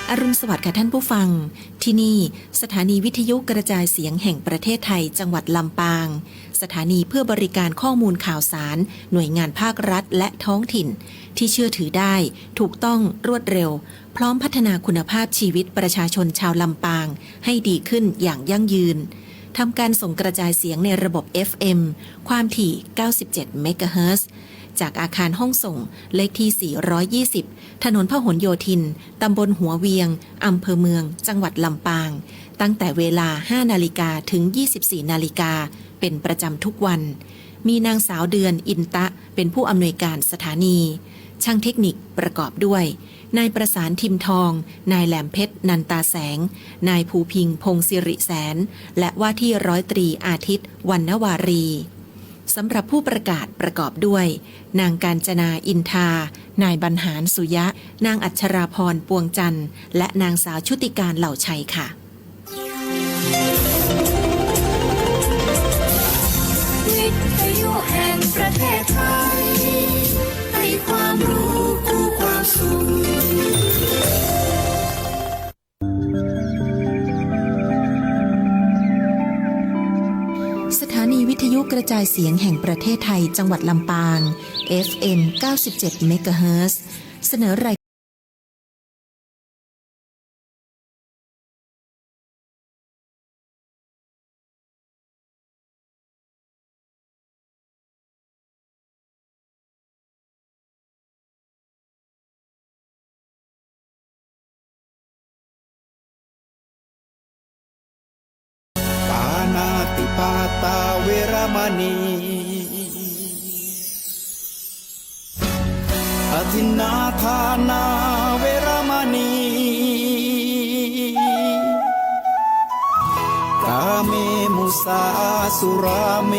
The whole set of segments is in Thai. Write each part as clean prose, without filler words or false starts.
อรุณสวัสดิ์ค่ะท่านผู้ฟังที่นี่สถานีวิทยุกระจายเสียงแห่งประเทศไทยจังหวัดลำปางสถานีเพื่อบริการข้อมูลข่าวสารหน่วยงานภาครัฐและท้องถิ่นที่เชื่อถือได้ถูกต้องรวดเร็วพร้อมพัฒนาคุณภาพชีวิตประชาชนชาวลำปางให้ดีขึ้นอย่างยั่งยืนทำการส่งกระจายเสียงในระบบ FM ความถี่ 97 เมกะเฮิรตซ์จากอาคารห้องส่งเลขที่ 420 ถนนพหลโยธิน ตำบลหัวเวียง อำเภอเมือง จังหวัดลำปาง ตั้งแต่เวลา 5 นาฬิกาถึง 24 นาฬิกา เป็นประจำทุกวัน มีนางสาวเดือนอินตะเป็นผู้อำนวยการสถานี ช่างเทคนิคประกอบด้วย นายประสานทิมทอง นายแหลมเพชรนันตาแสง นายภูพิงพงศิริแสน และว่าที่ร้อยตรีอาทิตย์วรรณวารีสำหรับผู้ประกาศประกอบด้วยนางกาญจนาอินทานายบรรหารสุยะนางอัชราพรปวงจันทร์และนางสาวชุติการเหล่าชัยค่ะวิทยุแห่งประเทศไทยให้ความรู้คู่ความสุขสถานีวิทยุกระจายเสียงแห่งประเทศไทยจังหวัดลำปาง FM 97 เมกะเฮิรตซ์เสนอรายปานาติปาตาเวรมณีอทินนาทานาเวรมณีกาเมมุสาสุราเม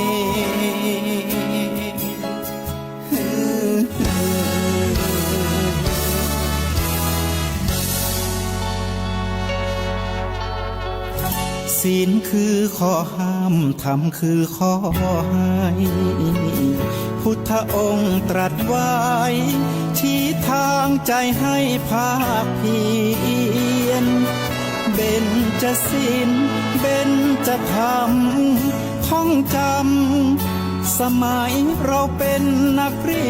ศีลคือข้อห้ามธรรมคือข้อให้พุทธองค์ตรัสไว้ชี้ทางใจให้ภาคเพียรเบญจศีลเบญจธรรมท่องจำสมัยเราเป็นนักเรี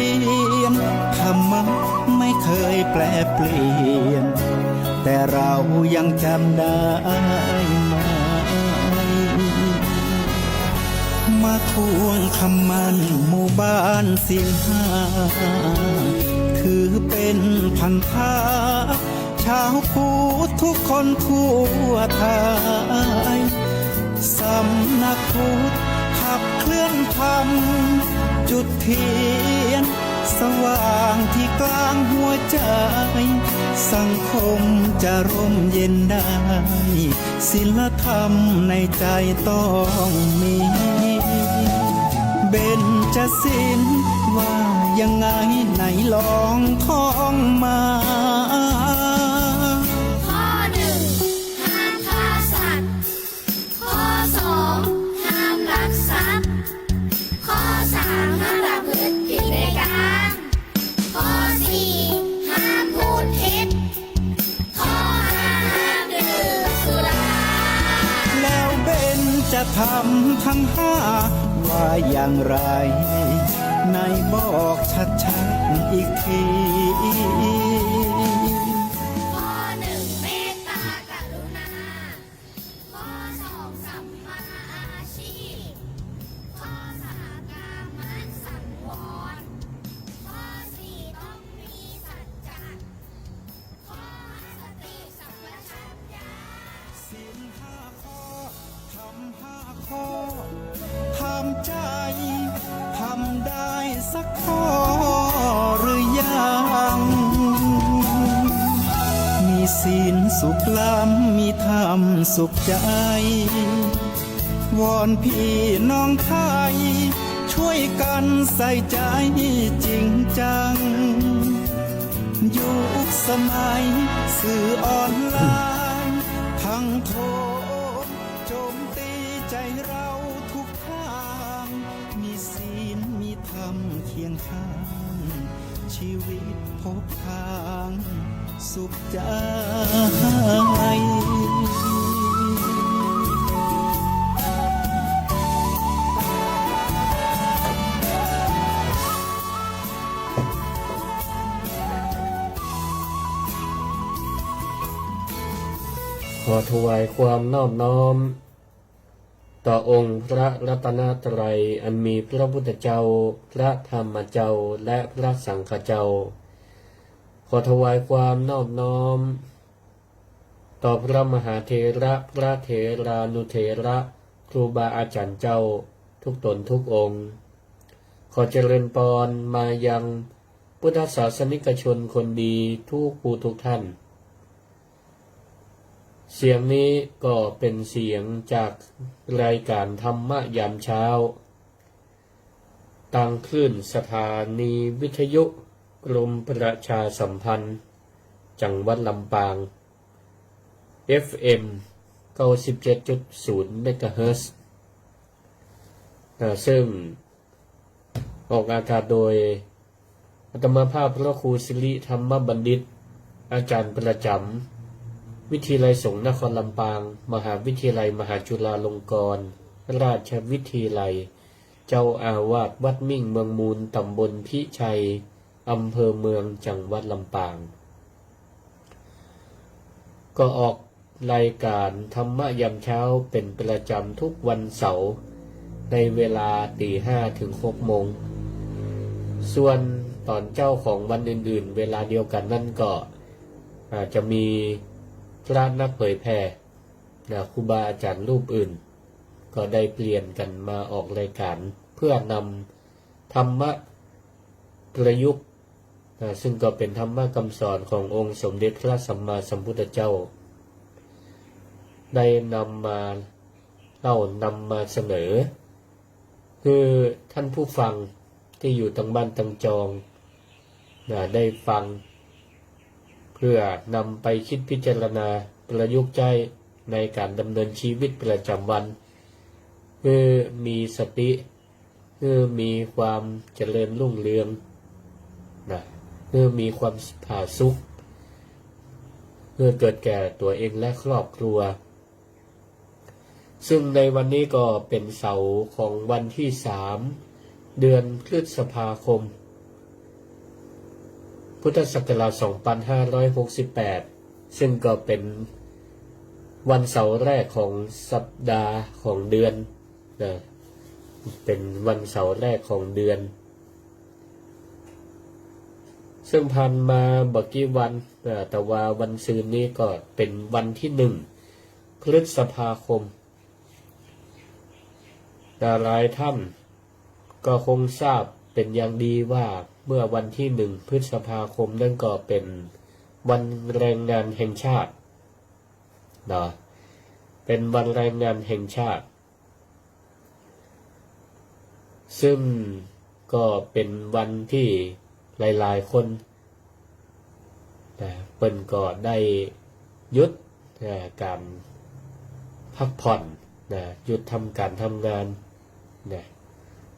ยนธรรมะไม่เคยแปลเปลี่ยนแต่เรายังจำได้มาทวงคำมันหมู่บ้านศีลห้าถือเป็นพันธะชาวพุทธทุกคนทั่วไทยสำนักพุทธขับเคลื่อนธรรมจุดเทียนสว่างที่กลางหัวใจสังคมจะร่มเย็นได้ศีลธรรมในใจต้องมีเบญจศีลว่ายังไงไหนลองท่องมาข้อหนึ่งห้ามฆ่าสัตว์ข้อสองห้ามลักทรัพย์ข้อสามห้ามประพฤติผิดในกามข้อสี่ห้ามพูดเท็จข้อห้าห้ามดื่มสุราแล้วเบญจะทำทั้งห้าว่าอย่างไรในบอกชัดๆอีกทีข้อหนึ่งเมตตากรุณาข้อสองสัมมาอาชีพข้อสามกามันสังวรข้อสี่ต้องมีสัจจะข้อห้าสติสัมปชัญญะศีลห้าข้อทำห้าข้อทำใจทำได้สักข้อหรือยังมีศีลสุขล้ำมีธรรมสุขใจวอนพี่น้องไทยช่วยกันใส่ใจจริงจังยุคสมัยสื่อออนไลน์ทั้งโทรโจมตีใจเราทุกทางมีศีลมีธรรมเคียงข้าง ชีวิตพบทางสุขใจ ขอถวายความนอบน้อมต่อองค์พระรัตนตรัยอันมีพระพุทธเจ้าพระธรรมเจ้าและพระสังฆเจ้าขอถวายความนอบน้อมต่อพระมหาเถระพระเถรานุเถระครูบาอาจารย์เจ้าทุกตนทุกองค์ขอเจริญพรมายังพุทธศาสนิกชนคนดีทุกผู้ทุกท่านเสียงนี้ก็เป็นเสียงจากรายการธรรมะยามเช้าตั้งคลื่นสถานีวิทยุกรมประชาสัมพันธ์จังหวัดลำปาง FM 97.0 เมกะเฮิรตซ์ซึ่งออกอากาศโดยอาตมาภาพพระครูสิริธรรมบัณฑิตอาจารย์ประจำวิทยาลัยสงฆ์นครลำปางมหาวิทยาลัยมหาจุฬาลงกรณราชวิทยาลัยเจ้าอาวาสวัดมิ่งเมืองมูลตำบลพิชัยอำเภอเมืองจังหวัดลำปางก็ออกรายการธรรมะยามเช้าเป็นประจำทุกวันเสาร์ในเวลา 5:00 ถึง 6:00 น.ส่วนตอนเจ้าของวันอื่นๆเวลาเดียวกันนั่นก็อาจจะมีพระนักเผยแผ่ครูบาอาจารย์รูปอื่นก็ได้เปลี่ยนกันมาออกรายการเพื่อนำธรรมะประยุกต์ซึ่งก็เป็นธรรมะคำสอนขององค์สมเด็จพระสัมมาสัมพุทธเจ้าได้นำมาเสนอคือท่านผู้ฟังที่อยู่ทางบ้านทางจองได้ฟังเพื่อนำไปคิดพิจารณาประยุกต์ใช้ในการดำเนินชีวิตประจำวันเพื่อมีสติเพื่อมีความเจริญรุ่งเรืองเพื่อมีความผาสุกเพื่อเกิดแก่ตัวเองและครอบครัวซึ่งในวันนี้ก็เป็นเสาร์ของวันที่ 3 เดือนพฤษภาคมพุทธศักราช 2568 ซึ่งก็เป็นวันเสาร์แรกของสัปดาห์ของเดือนเป็นวันเสาร์แรกของเดือนซึ่งผ่านมาบักกี่วันแต่ว่าวันซืนนี้ก็เป็นวันที่ 1 พฤษภาคมหลายท่านก็คงทราบเป็นอย่างดีว่าเมื่อวันที่ 1 พฤษภาคมนั่นก็เป็นวันแรงงานแห่งชาติเป็นวันแรงงานแห่งชาติซึ่งก็เป็นวันที่หลายๆคนเปิ้นก็ได้หยุดการพักผ่อนหยุดทำการทำงาน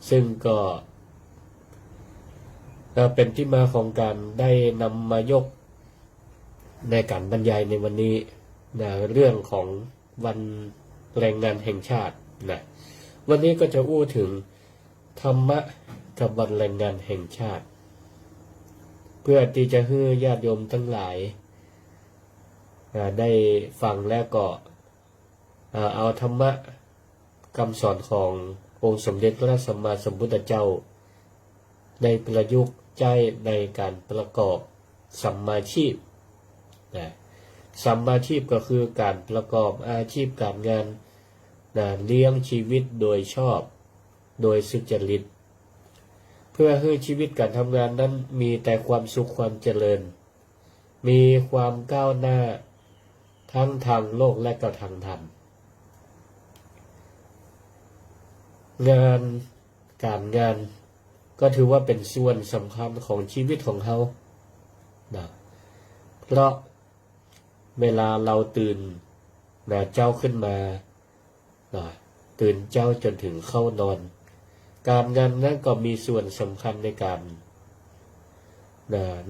ซึ่งก็เป็นที่มาของการได้นำมายกในการบรรยายในวันนี้เรื่องของวันแรงงานแห่งชาติวันนี้ก็จะอู้ถึงธรรมะกับวันแรงงานแห่งชาติเพื่อที่จะให้ญาติโยมทั้งหลายได้ฟังแล้วก็เอาธรรมะคำสอนขององค์สมเด็จพระสัมมาสัมพุทธเจ้าได้ประยุกต์ใช้ในการประกอบสัมมาชีพสัมมาชีพก็คือการประกอบอาชีพการงานเลี้ยงชีวิตโดยชอบโดยสุจริตเพื่อให้ชีวิตการทำงานนั้นมีแต่ความสุขความเจริญมีความก้าวหน้าทั้งทางโลกและก็ทางธรรมการงานก็ถือว่าเป็นส่วนสำคัญของชีวิตของเขาเพราะเวลาเราตื่นเจ้าขึ้นมาตื่นเจ้าจนถึงเข้านอนการงานนั้นก็มีส่วนสำคัญในการ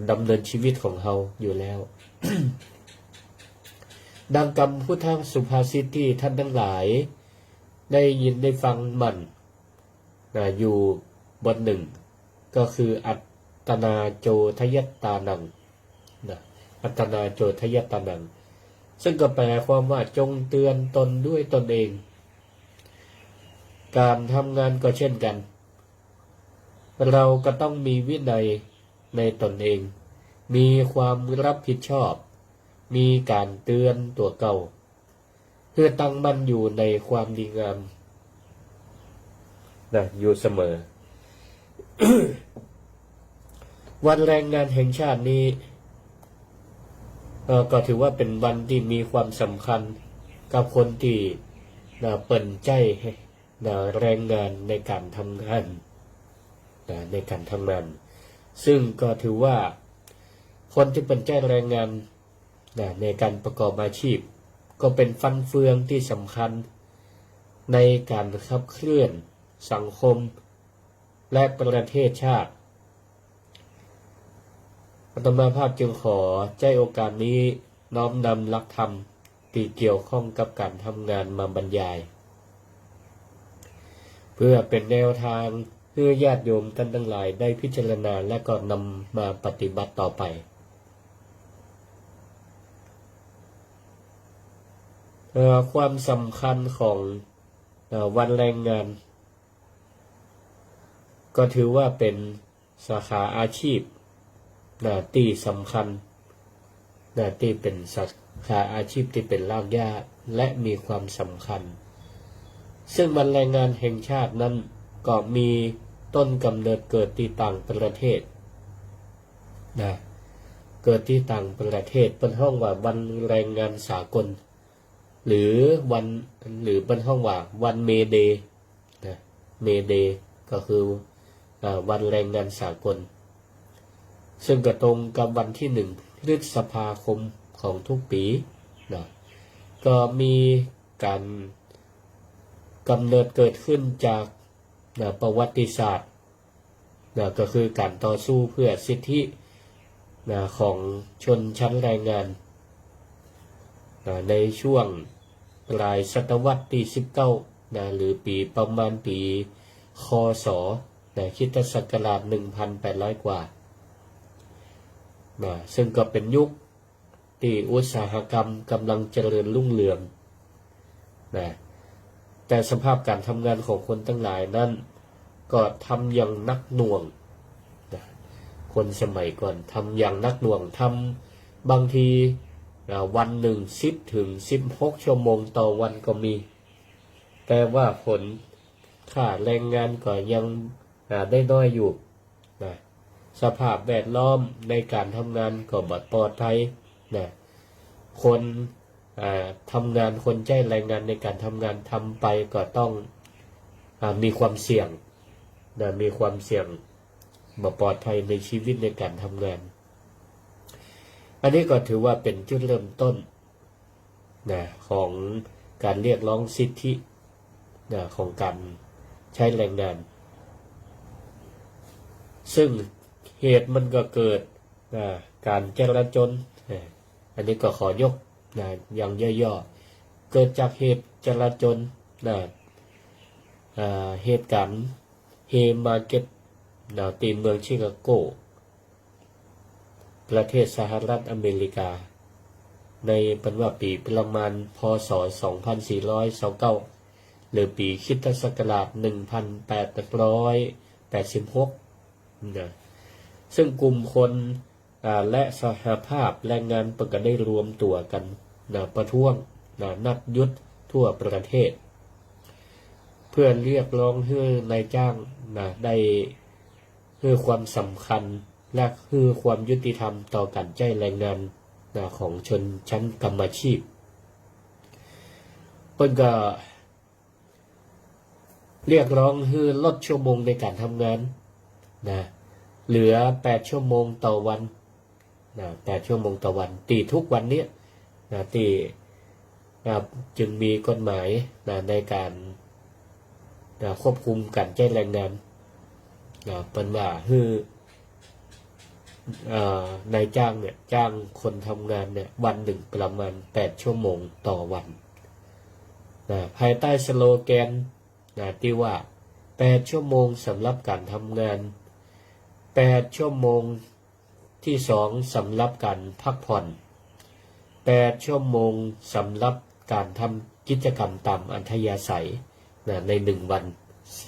ดำเนินชีวิตของเราอยู่แล้ว ดังคำพุทธสุภาษิตที่ท่านทั้งหลายได้ยินได้ฟังมันอยู่บทหนึ่งก็คืออัตตนาโจทยัตตานังอัตตนาโจทยัตตานังซึ่งก็แปลความว่าจงเตือนตนด้วยตนเองการทำงานก็เช่นกันเราก็ต้องมีวินัยในตนเองมีความรับผิดชอบมีการเตือนตัวเก่าเพื่อตั้งมั่นอยู่ในความดีงามอยู่เสมอ วันแรงงานแห่งชาตินี้ก็ถือว่าเป็นวันที่มีความสำคัญกับคนที่เปิ่นใจแรงงานในการทำงานซึ่งก็ถือว่าคนที่เปิ่นใจแรงงานในการประกอบอาชีพก็เป็นฟันเฟืองที่สำคัญในการขับเคลื่อนสังคมและประเทศชาติอาตมาภาพจึงขอใช้โอกาสนี้น้อมนำหลักธรรมที่เกี่ยวข้องกับการทำงานมาบรรยายเพื่อเป็นแนวทางเพื่อญาติโยมท่านทั้งหลายได้พิจารณาและก็นำมาปฏิบัติต่อไปความสำคัญของวันแรงงานก็ถือว่าเป็นสาขาอาชีพที่สำคัญที่เป็นสาขาอาชีพที่เป็นรากหญ้าและมีความสำคัญซึ่งวันแรงงานแห่งชาตินั้นก็มีต้นกำเนิดเกิดที่ต่างประเทศเกิดที่ต่างประเทศเป็นห้องว่าวันแรงงานสากลหรือเป็นห้องว่าวันเมเดย์เมเดย์ก็คือวันแรงงานสากลซึ่งก็ตรงกับวันที่1 พฤษภาคมของทุกปีก็มีการกำเนิดเกิดขึ้นจากประวัติศาสตร์ก็คือการต่อสู้เพื่อสิทธิของชนชั้นแรงงานในช่วงปลายศตวรรษที่19หรือปีประมาณปีคศคริสตศักราช 1,800 กว่าซึ่งก็เป็นยุคที่อุตสาหกรรมกำลังเจริญรุ่งเรืองแต่สภาพการทำงานของคนทั้งหลายนั้นก็ทำอย่างหนักหน่วงคนสมัยก่อนทำอย่างหนักหน่วงทำบางทีวันหนึ่ง10 ถึง 16 ชั่วโมงต่อวันก็มีแต่ว่าผลค่าแรงงานก็ยังได้น้อยอยู่สภาพแวดล้อมในการทำงานก็บ่ปลอดภัยคนทำงานคนใช้แรงงานในการทำงานทำไปก็ต้องมีความเสี่ยงมีความเสี่ยงบ่ปลอดภัยในชีวิตในการทำงานอันนี้ก็ถือว่าเป็นจุดเริ่มต้นของการเรียกร้องสิทธิของการใช้แรงงานซึ่งเหตุมันก็เกิดการจลาจลอันนี้ก็ขอยกอย่างย่อๆเกิดจากเหตุจลาจลเหตุการณ์เฮมาร์เก็ตตีเมืองชิคาโกประเทศสหรัฐอเมริกาในปีประมาณพ.ศ. 2429หรือปีคริสตศักราช 1886ซึ่งกลุ่มคนและสหภาพแรงงานก็ได้รวมตัวกันประท้วงนัดยุทธทั่วประเทศเพื่อเรียกร้องให้นายจ้างได้ให้ความสำคัญและให้ความยุติธรรมต่อการใช้แรงงานของชนชั้นกรรมอาชีพเพิ่นก็เรียกร้องให้ลดชั่วโมงในการทำงานเหลือ8 ชั่วโมงต่อวัน8 ชั่วโมงต่อวันตีทุกวันนี้ตีจึงมีกฎหมายในการควบคุมการใช้แรงงานเป็นว่าให้ นายจ้างเนี่ยจ้างคนทำงานเนี่ยวันหนึ่งประมาณ8 ชั่วโมงต่อวันภายใต้สโลแกนที่ว่า8 ชั่วโมงสำหรับการทำงาน8 ชั่วโมงที่2สำหรับการพักผ่อน8 ชั่วโมงสำหรับการทำกิจกรรมตามอัธยาศัยใน1 วัน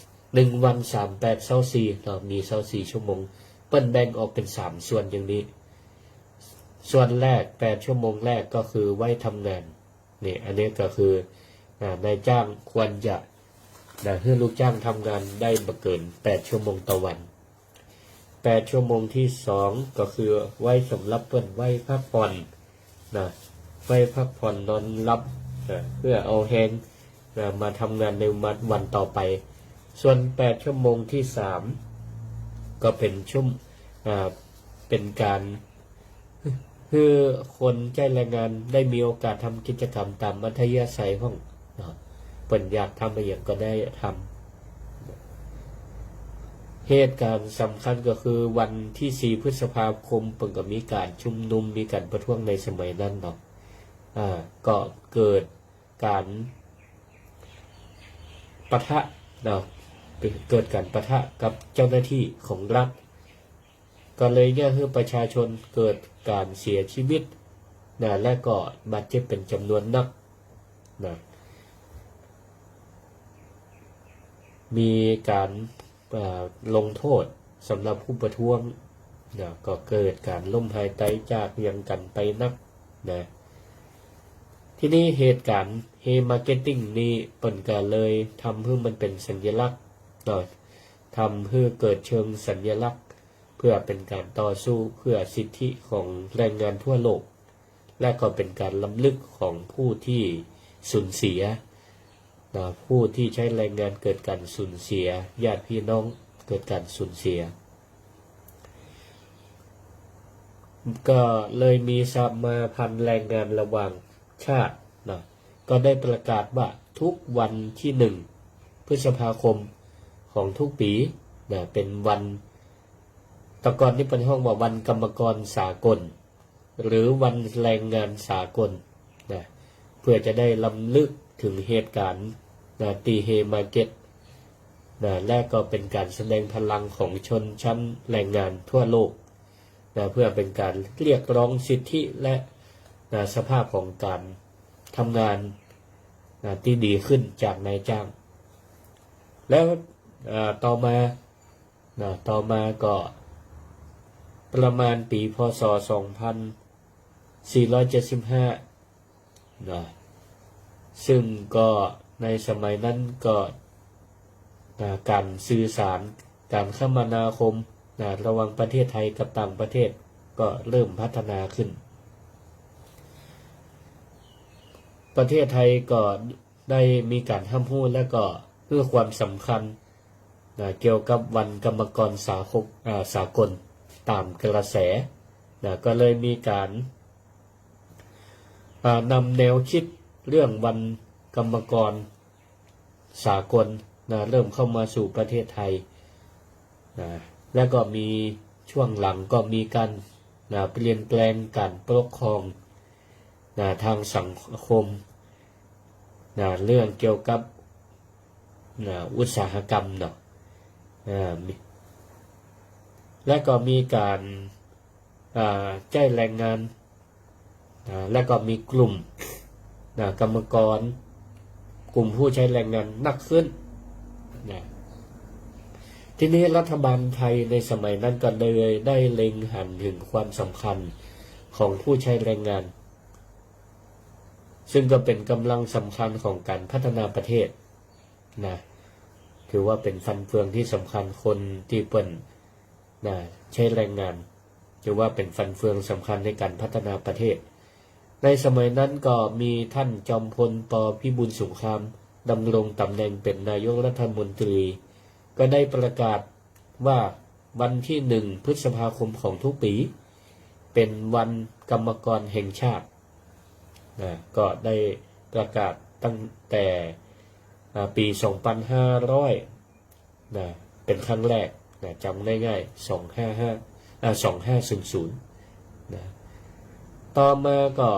1 วัน3 8 24เรามี24 ชั่วโมงเปิ้นแบ่งออกเป็น3 ส่วนอย่างนี้ส่วนแรก8 ชั่วโมงแรกก็คือไว้ทำงานนี่อันนี้ก็คือนายจ้างควรจะให้ลูกจ้างทำงานได้บ่เกิน8 ชั่วโมงต่อวัน8 ชั่วโมงที่2ก็คือไว้สำหรับเปิ้นไว้พักผ่อนไว้พักผ่อนนอนหลับเพื่อเอาแฮงมาทำงานในวันต่อไปส่วน8 ชั่วโมงที่3ก็เป็นเป็นการคือคนใจแรงงานได้มีโอกาสทำกิจกรรมตามอัธยาศัยของเปิ้นอยากทำอะไรอย่างก็ได้ทำเหตุการณ์สำคัญก็คือวันที่4 พฤษภาคมเปิ้นก็มีการชุมนุมมีการประท้วงในสมัยนั้นเนาะก็เกิดการปะทะเกิดการปะทะกับเจ้าหน้าที่ของรัฐก็เลยให้ประชาชนเกิดการเสียชีวิตและก็บาดเจ็บเป็นจำนวนนักมีการลงโทษสำหรับผู้ประท้วงก็เกิดการล้มหายตายจากเรียงกันไปนักที่นี่เหตุการณ์เฮมาร์เก็ตติ้งนี้เปิ้นก็เลยทำให้มันเป็นสัญลักษณ์ทำให้เกิดเชิงสัญลักษณ์เพื่อเป็นการต่อสู้เพื่อสิทธิของแรงงานทั่วโลกและก็เป็นการล้ำลึกของผู้ที่สูญเสียผู้ที่ใช้แรงงานเกิดการสูญเสียญาติพี่น้องเกิดการสูญเสียก็เลยมีสมาพันธ์แรงงานระหว่างชาติก็ได้ประกาศว่าทุกวันที่1 พฤษภาคมของทุกปีเป็นวันตะกอนที่เป็นห้องว่าวันกรรมกรสากลหรือวันแรงงานสากลเพื่อจะได้ล้ำลึกถึงเหตุการณ์ตีเฮมาร์เก็ตและก็เป็นการแสดงพลังของชนชั้นแรงงานทั่วโลกเพื่อเป็นการเรียกร้องสิทธิและสภาพของการทำงานที่ดีขึ้นจากนายจ้างแล้วต่อมาก็ประมาณปีพ.ศ. 2475ซึ่งก็ในสมัยนั้นก็การสื่อสารการคมนาคมระหว่างประเทศไทยกับต่างประเทศก็เริ่มพัฒนาขึ้นประเทศไทยก็ได้มีการห้ามพูดและก็เพื่อความสำคัญเกี่ยวกับวันกรรมกรสากลตามกระแสก็เลยมีการนำแนวคิดเรื่องวันกรรมกรสากลเริ่มเข้ามาสู่ประเทศไทยและก็มีช่วงหลังก็มีการเปลี่ยนแปลงการปกครองทางสังคมเรื่องเกี่ยวกับอุตสาหกรรมและก็มีการใช้แรงงานและก็มีกลุ่มกรรมกรกลุ่มผู้ใช้แรงงานนักขึ้นทีนี้รัฐบาลไทยในสมัยนั้นก็เลยได้เล็งเห็นถึงความสำคัญของผู้ใช้แรงงานซึ่งก็เป็นกำลังสำคัญของการพัฒนาประเทศถือว่าเป็นฟันเฟืองที่สำคัญคนที่เปิ้นใช้แรงงานถือว่าเป็นฟันเฟืองสำคัญในการพัฒนาประเทศในสมัยนั้นก็มีท่านจอมพล ป.พิบูลสงครามดำรงตำแหน่งเป็นนายกรัฐมนตรีก็ได้ประกาศว่าวันที่1 พฤษภาคมของทุกปีเป็นวันกรรมกรแห่งชาติก็ได้ประกาศตั้งแต่ปี2500เป็นครั้งแรกจำง่ายๆ 2500นะต่อมาก็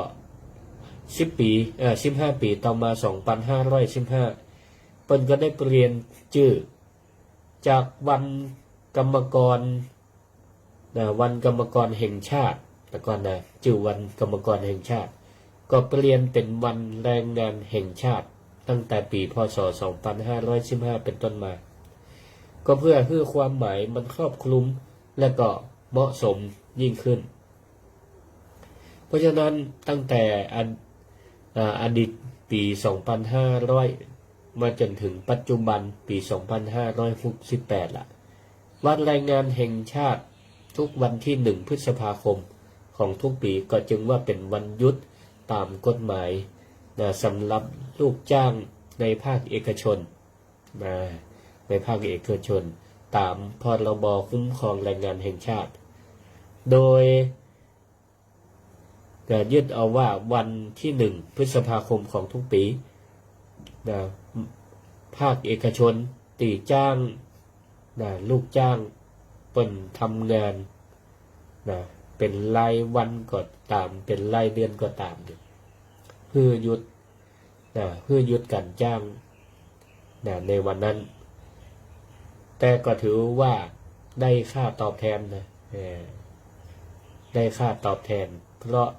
10 ปี15 ปีต่อมา2515เปิ้นก็ได้เปลี่ยนชื่อจากวันกรรมกรวันกรรมกรแห่งชาติแต่ก่อนนะชื่อวันกรรมกรแห่งชาติก็เปลี่ยนเป็นวันแรงงานแห่งชาติตั้งแต่ปีพ.ศ. 2515เป็นต้นมาก็เพื่อให้ความหมายมันครอบคลุมและก็เหมาะสมยิ่งขึ้นเพราะฉะนั้นตั้งแต่อดีตปี 2500 มาจนถึงปัจจุบันปี 2568 ละวันแรงงานแห่งชาติทุกวันที่ 1 พฤษภาคมของทุกปีก็จึงว่าเป็นวันหยุดตามกฎหมายสำหรับลูกจ้างในภาคเอกชนในภาคเอกชนตามพรบคุ้มครองแรงงานแห่งชาติโดยยึดเอาว่าวันที่ 1 พฤษภาคมของทุกปีภาคเอกชนตีจ้างลูกจ้างเปิ่นทำงานเป็นรายวันก็ตามเป็นรายเดือนก็ตามเพื่อหยุดการจ้างในวันนั้นแต่ก็ถือว่าได้ค่าตอบแทนได้ค่าตอบแทนเพราะ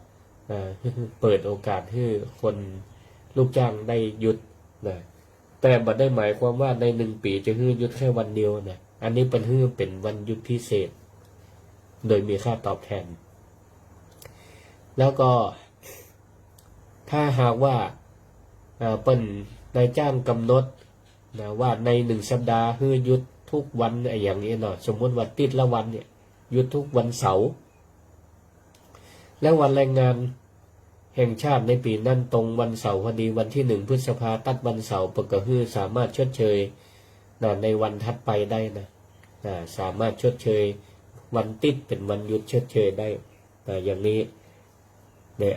เปิดโอกาสให้คนลูกจ้างได้หยุดแต่บ่ได้หมายความว่าใน1 ปีจะหยุดแค่วันเดียวอันนี้เป็นวันหยุดพิเศษโดยมีค่าตอบแทนแล้วก็ถ้าหากว่าเป็นนายจ้างกำหนดว่าใน1 สัปดาห์ให้หยุดทุกวันอย่างนี้สมมติว่าติดละวันเนี่ยหยุดทุกวันเสาร์แล้ววันแรงงานแห่งชาติในปีนั้นตรงวันเสาร์พอดีวันที่ 1 พฤษภาตัดวันเสาร์ปกติสามารถชดเชยในวันถัดไปได้สามารถชดเชยวันติดเป็นวันหยุดชดเชยได้อย่างนี้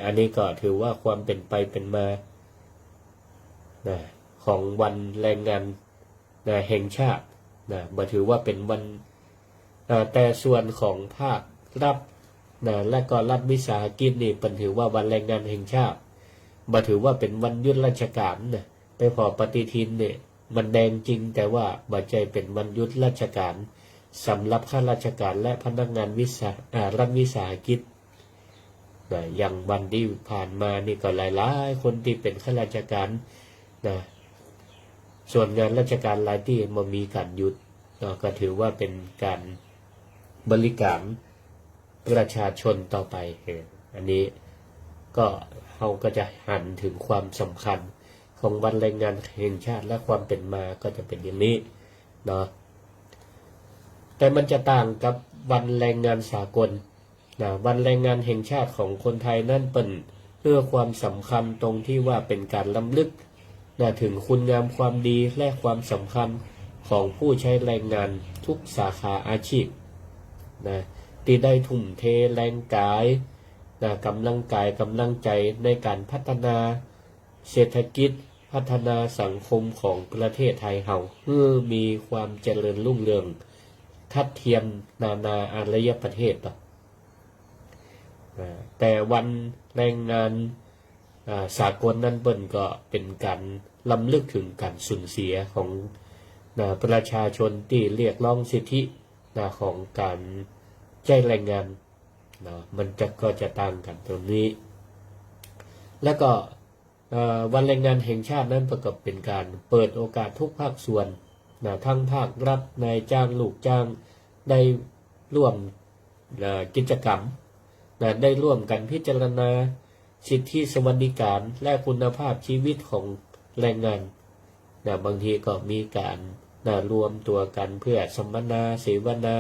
อันนี้ก็ถือว่าความเป็นไปเป็นมาของวันแรงงานแห่งชาติบ่ถือว่าเป็นวันแต่ส่วนของภาครัฐและก็รัฐวิสาหกิจนี่เป็นถือว่าวันแรงงานแห่งชาติบ่ถือว่าเป็นวันหยุดราชการไปพอปฏิทินเนี่ยมันแดงจริงแต่ว่าบ่ใจเป็นวันหยุดราชการสำหรับข้าราชการและพนักงานรัฐวิสาหกิจอย่างวันที่ผ่านมานี่ก็หลายๆคนที่เป็นข้าราชการส่วนงานราชการหลายที่มันมีการหยุดก็ถือว่าเป็นการบริการประชาชนต่อไปอันนี้ก็เราก็จะหันถึงความสำคัญของวันแรงงานแห่งชาติและความเป็นมาก็จะเป็นอย่างนี้แต่มันจะต่างกับวันแรงงานสากลวันแรงงานแห่งชาติของคนไทยนั่นเป็นเพื่อความสำคัญตรงที่ว่าเป็นการรำลึกถึงคุณงามความดีและความสำคัญของผู้ใช้แรงงานทุกสาขาอาชีพที่ได้ทุ่มเทแรงกายกำลังกายกำลังใจในการพัฒนาเศรษฐกิจพัฒนาสังคมของประเทศไทยเฮาเพื่อมีความเจริญรุ่งเรืองทัดเทียมนาอารยประเทศแต่วันแรงงานสากลนั้นเปิ้นก็เป็นการรำลึกถึงการสูญเสียของประชาชนที่เรียกร้องสิทธิของการใช้แรงงานมันก็จะต่างกันตรงนี้แล้วก็วันแรงงานแห่งชาตินั้นประกอบเป็นการเปิดโอกาสทุกภาคส่วนทั้งภาครัฐนายจ้างลูกจ้างได้ร่วมกิจกรรมได้ร่วมกันพิจารณาสิทธิสวัสดิการและคุณภาพชีวิตของแรงงานบางทีก็มีการรวมตัวกันเพื่อสัมมนาเสวนา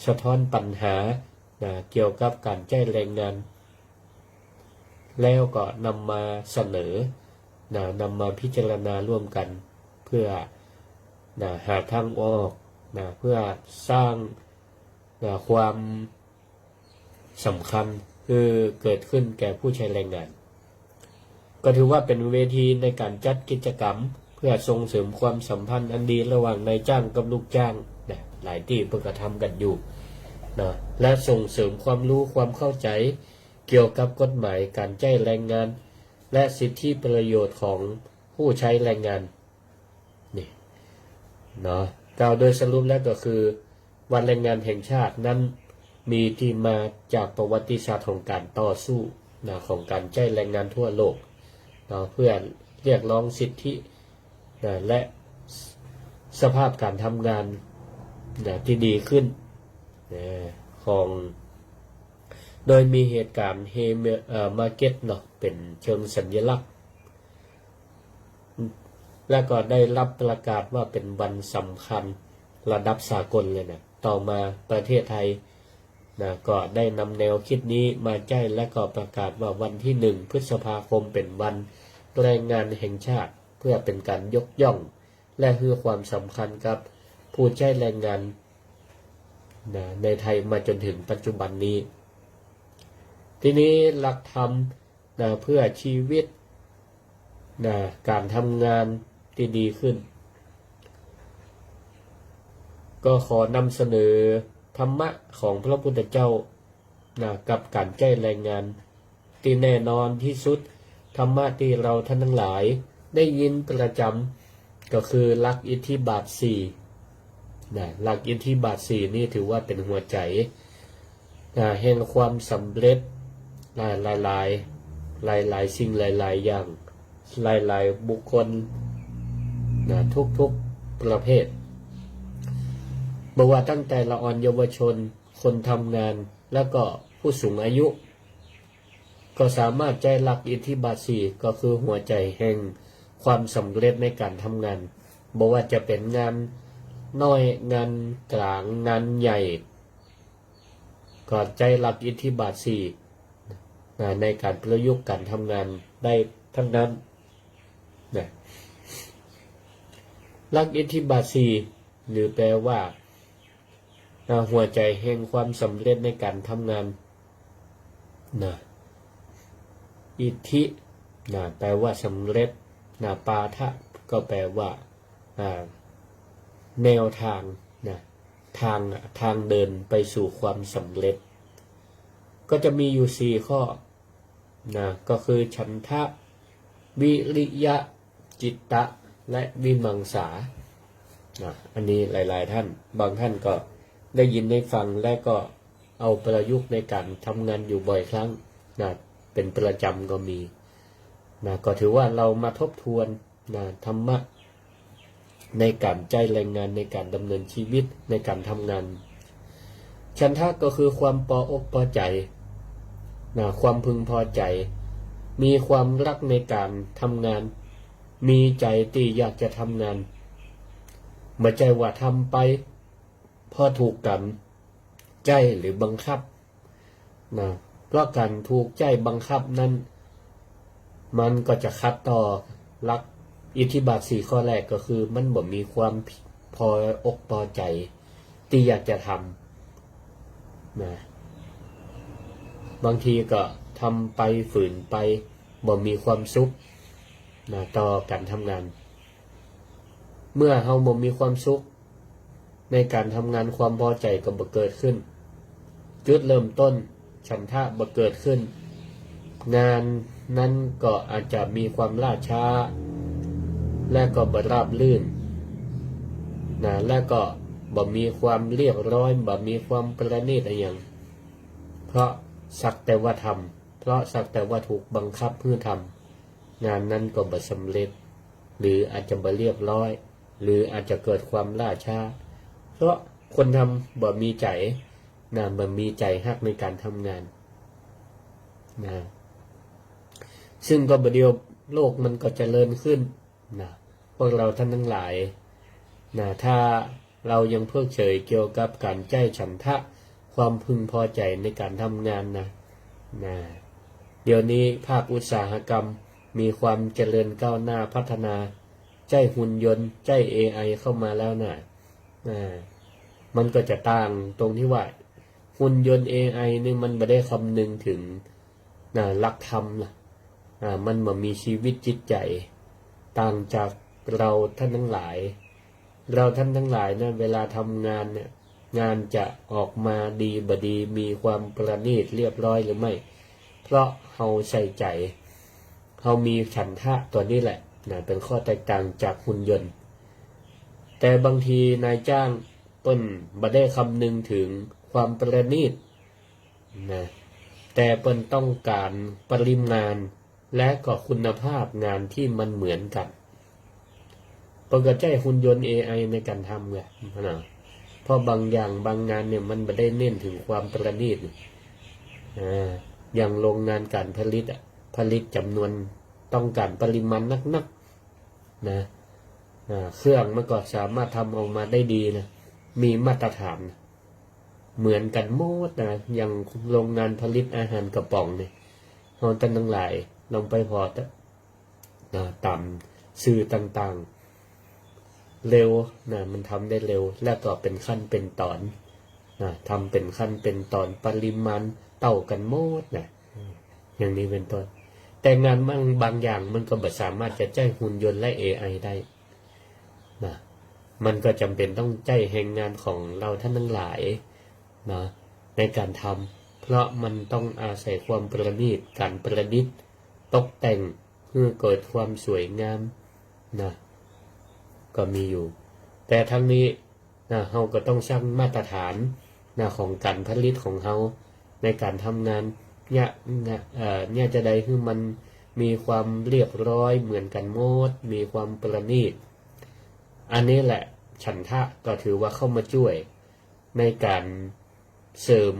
สะท้อนปัญหาเกี่ยวกับการใช้แรงงานแล้วก็นำมาเสนอนำมาพิจารณาร่วมกันเพื่อหาทางออกเพื่อสร้างความสำคัญคือเกิดขึ้นแก่ผู้ใช้แรงงานก็ถือว่าเป็นเวทีในการจัดกิจกรรมเพื่อส่งเสริมความสัมพันธ์อันดีระหว่างนายจ้างกับลูกจ้างหลายที่เพิ่งกระทำกันอยู่ นะและส่งเสริมความรู้ความเข้าใจเกี่ยวกับกฎหมายการใช้แรงงานและสิทธิประโยชน์ของผู้ใช้แรงงานนี่เนาะกล่าวโดยสรุปแล้วก็คือวันแรงงานแห่งชาตินั้นมีที่มาจากประวัติศาสตร์ของการต่อสู้นะของการใช้แรงงานทั่วโลกนะเพื่อเรียกร้องสิทธินะและสภาพการทำงานนะที่ดีขึ้นนะของโดยมีเหตุการณ์เฮมาร์เก็ตเนาะเป็นเชิงสัญลักษณ์และก็ได้รับประกาศว่าเป็นวันสำคัญระดับสากลเลยนะต่อมาประเทศไทยนะก็ได้นำแนวคิดนี้มาใช้และก็ประกาศว่าวันที่1 พฤษภาคมเป็นวันแรงงานแห่งชาติเพื่อเป็นการยกย่องและให้ความสำคัญกับผู้ใช้แรงงานนะในไทยมาจนถึงปัจจุบันนี้ทีนี้หลักธรรมนะเพื่อชีวิตนะการทำงานที่ดีขึ้นก็ขอนำเสนอธรรมะของพระพุทธเจ้านะกับการใช้แรงงานที่แน่นอนที่สุดธรรมะที่เราท่านทั้งหลายได้ยินประจำก็คือหลักอิทธิบาท4นะหลักอิทธิบาท4นี่ถือว่าเป็นหัวใจนะแห่งความสำเร็จหลายสิ่งหลายอย่างหลายบุคคลนะทุกประเภทบอกว่าตั้งแต่ละอ่อนเยาวชนคนทำงานแล้วก็ผู้สูงอายุก็สามารถใจหลักอิทธิบาท4ก็คือหัวใจแห่งความสำเร็จในการทำงานบอกว่าจะเป็นงานน้อยงานกลางงานใหญ่ก็ใจหลักอิทธิบาท4ในการประยุกต์การทำงานได้ทั้งนั้นนะหลักอิทธิบาท4หรือแปลว่าหัวใจแห่งความสำเร็จในการทำงานนะอิทธินะแปลว่าสำเร็จนะปาทะก็แปลว่าแนวทางนะทางเดินไปสู่ความสำเร็จก็จะมีอยู่4ข้อนะก็คือฉันทะวิริยะจิตตะและวิมังสาอันนี้หลายๆท่านบางท่านก็ได้ยินได้ฟังและก็เอาประยุกต์ในการทำงานอยู่บ่อยครั้งนะเป็นประจำก็มีนะก็ถือว่าเรามาทบทวนนะธรรมะในการใจแรงงานในการดำเนินชีวิตในการทำงานฉันทะก็คือความพออกพอใจนะความพึงพอใจมีความรักในการทำงานมีใจที่อยากจะทำงานไม่ใช่ว่าทำไปพอถูกกันใจหรือบังคับนะเพราะการถูกใจบังคับนั้นมันก็จะขัดต่อหลักอิทธิบาท4ข้อแรกก็คือมันบ่มีความพออกพอใจที่อยากจะทำนะบางทีก็ทำไปฝืนไปบ่มีความสุขนะต่อการทำงานเมื่อเราบ่มีความสุขในการทำงานความพอใจก็บ่เกิดขึ้นจุดเริ่มต้นฉันทะบ่เกิดขึ้นงานนั้นก็อาจจะมีความล่าช้าและก็บ่ราบรื่นนะและก็บ่มีความเรียบร้อยบ่มีความประณีตอะไรอย่างเพราะสักแต่ว่าทำเพราะสักแต่ว่าถูกบังคับเพื่อทำงานนั้นก็บ่สำเร็จหรืออาจจะบ่เรียบร้อยหรืออาจจะเกิดความล่าช้าเพราะคนทำบ่มีใจนะบ่มีใจฮักในการทำงานนะซึ่งก็บ่เดียวโลกมันก็เจริญขึ้นนะพวกเราท่านทั้งหลายนะถ้าเรายังเพิกเฉยเกี่ยวกับการใจฉันทะความพึงพอใจในการทำงานนะเดี๋ยวนี้ภาคอุตสาหกรรมมีความเจริญก้าวหน้าพัฒนาใจหุ่นยนต์ใจ AI เข้ามาแล้วนะมันก็จะต่างตรงที่ว่าหุ่นยนต์ AI นี่มันไม่ได้คำนึงถึงหลักธรรมมันบ่มีชีวิตจิตใจต่างจากเราท่านทั้งหลายนะเวลาทำงานเนี่ย งานจะออกมาดีบดีมีความประณีตเรียบร้อยหรือไม่เพราะเฮาใส่ใจเฮามีฉันทะตัวนี้แหละเป็นข้อแตกต่างจากหุ่นยนต์แต่บางทีนายจ้างเปิ้นบ่ได้คำนึงถึงความประณีตแต่เปิ้นต้องการปริมาณและก็คุณภาพงานที่มันเหมือนกันเปิ้นก็ใช้หุ่นยนต์ AI ในการทำไงเพราะบางอย่างบางงานเนี่ยมันบ่ได้เน้นถึงความประณีตอย่างโรงงานการผลิตจำนวนต้องการปริมาณนักเครื่องมันก็สามารถทำออกมาได้ดีนะมีมาตรฐานเหมือนกันหมดอย่างโรงงานผลิตอาหารกระป๋องเนี่ยเราตั้งหลายลงไปพอตามสื่อต่างๆเร็วมันทำได้เร็วและก็เป็นขั้นเป็นตอนทำเป็นขั้นเป็นตอนปริมาณเต่ากันหมดอย่างนี้เป็นต้นแต่งานบางอย่างมันก็ไม่สามารถจะใช้หุ่นยนต์และ AI ได้มันก็จำเป็นต้องใช้แรงงานของเราท่านทั้งหลายในการทำเพราะมันต้องอาศัยความประณีตการประดิษฐ์ตกแต่งเพื่อเกิดความสวยงามก็มีอยู่แต่ทั้งนี้เราก็ต้องสร้างมาตรฐานของการผลิตของเราในการทำงานเนี่ยจะได้คือมันมีความเรียบร้อยเหมือนกันหมดมีความประณีตอันนี้แหละฉันทะก็ถือว่าเข้ามาช่วยในการเสริม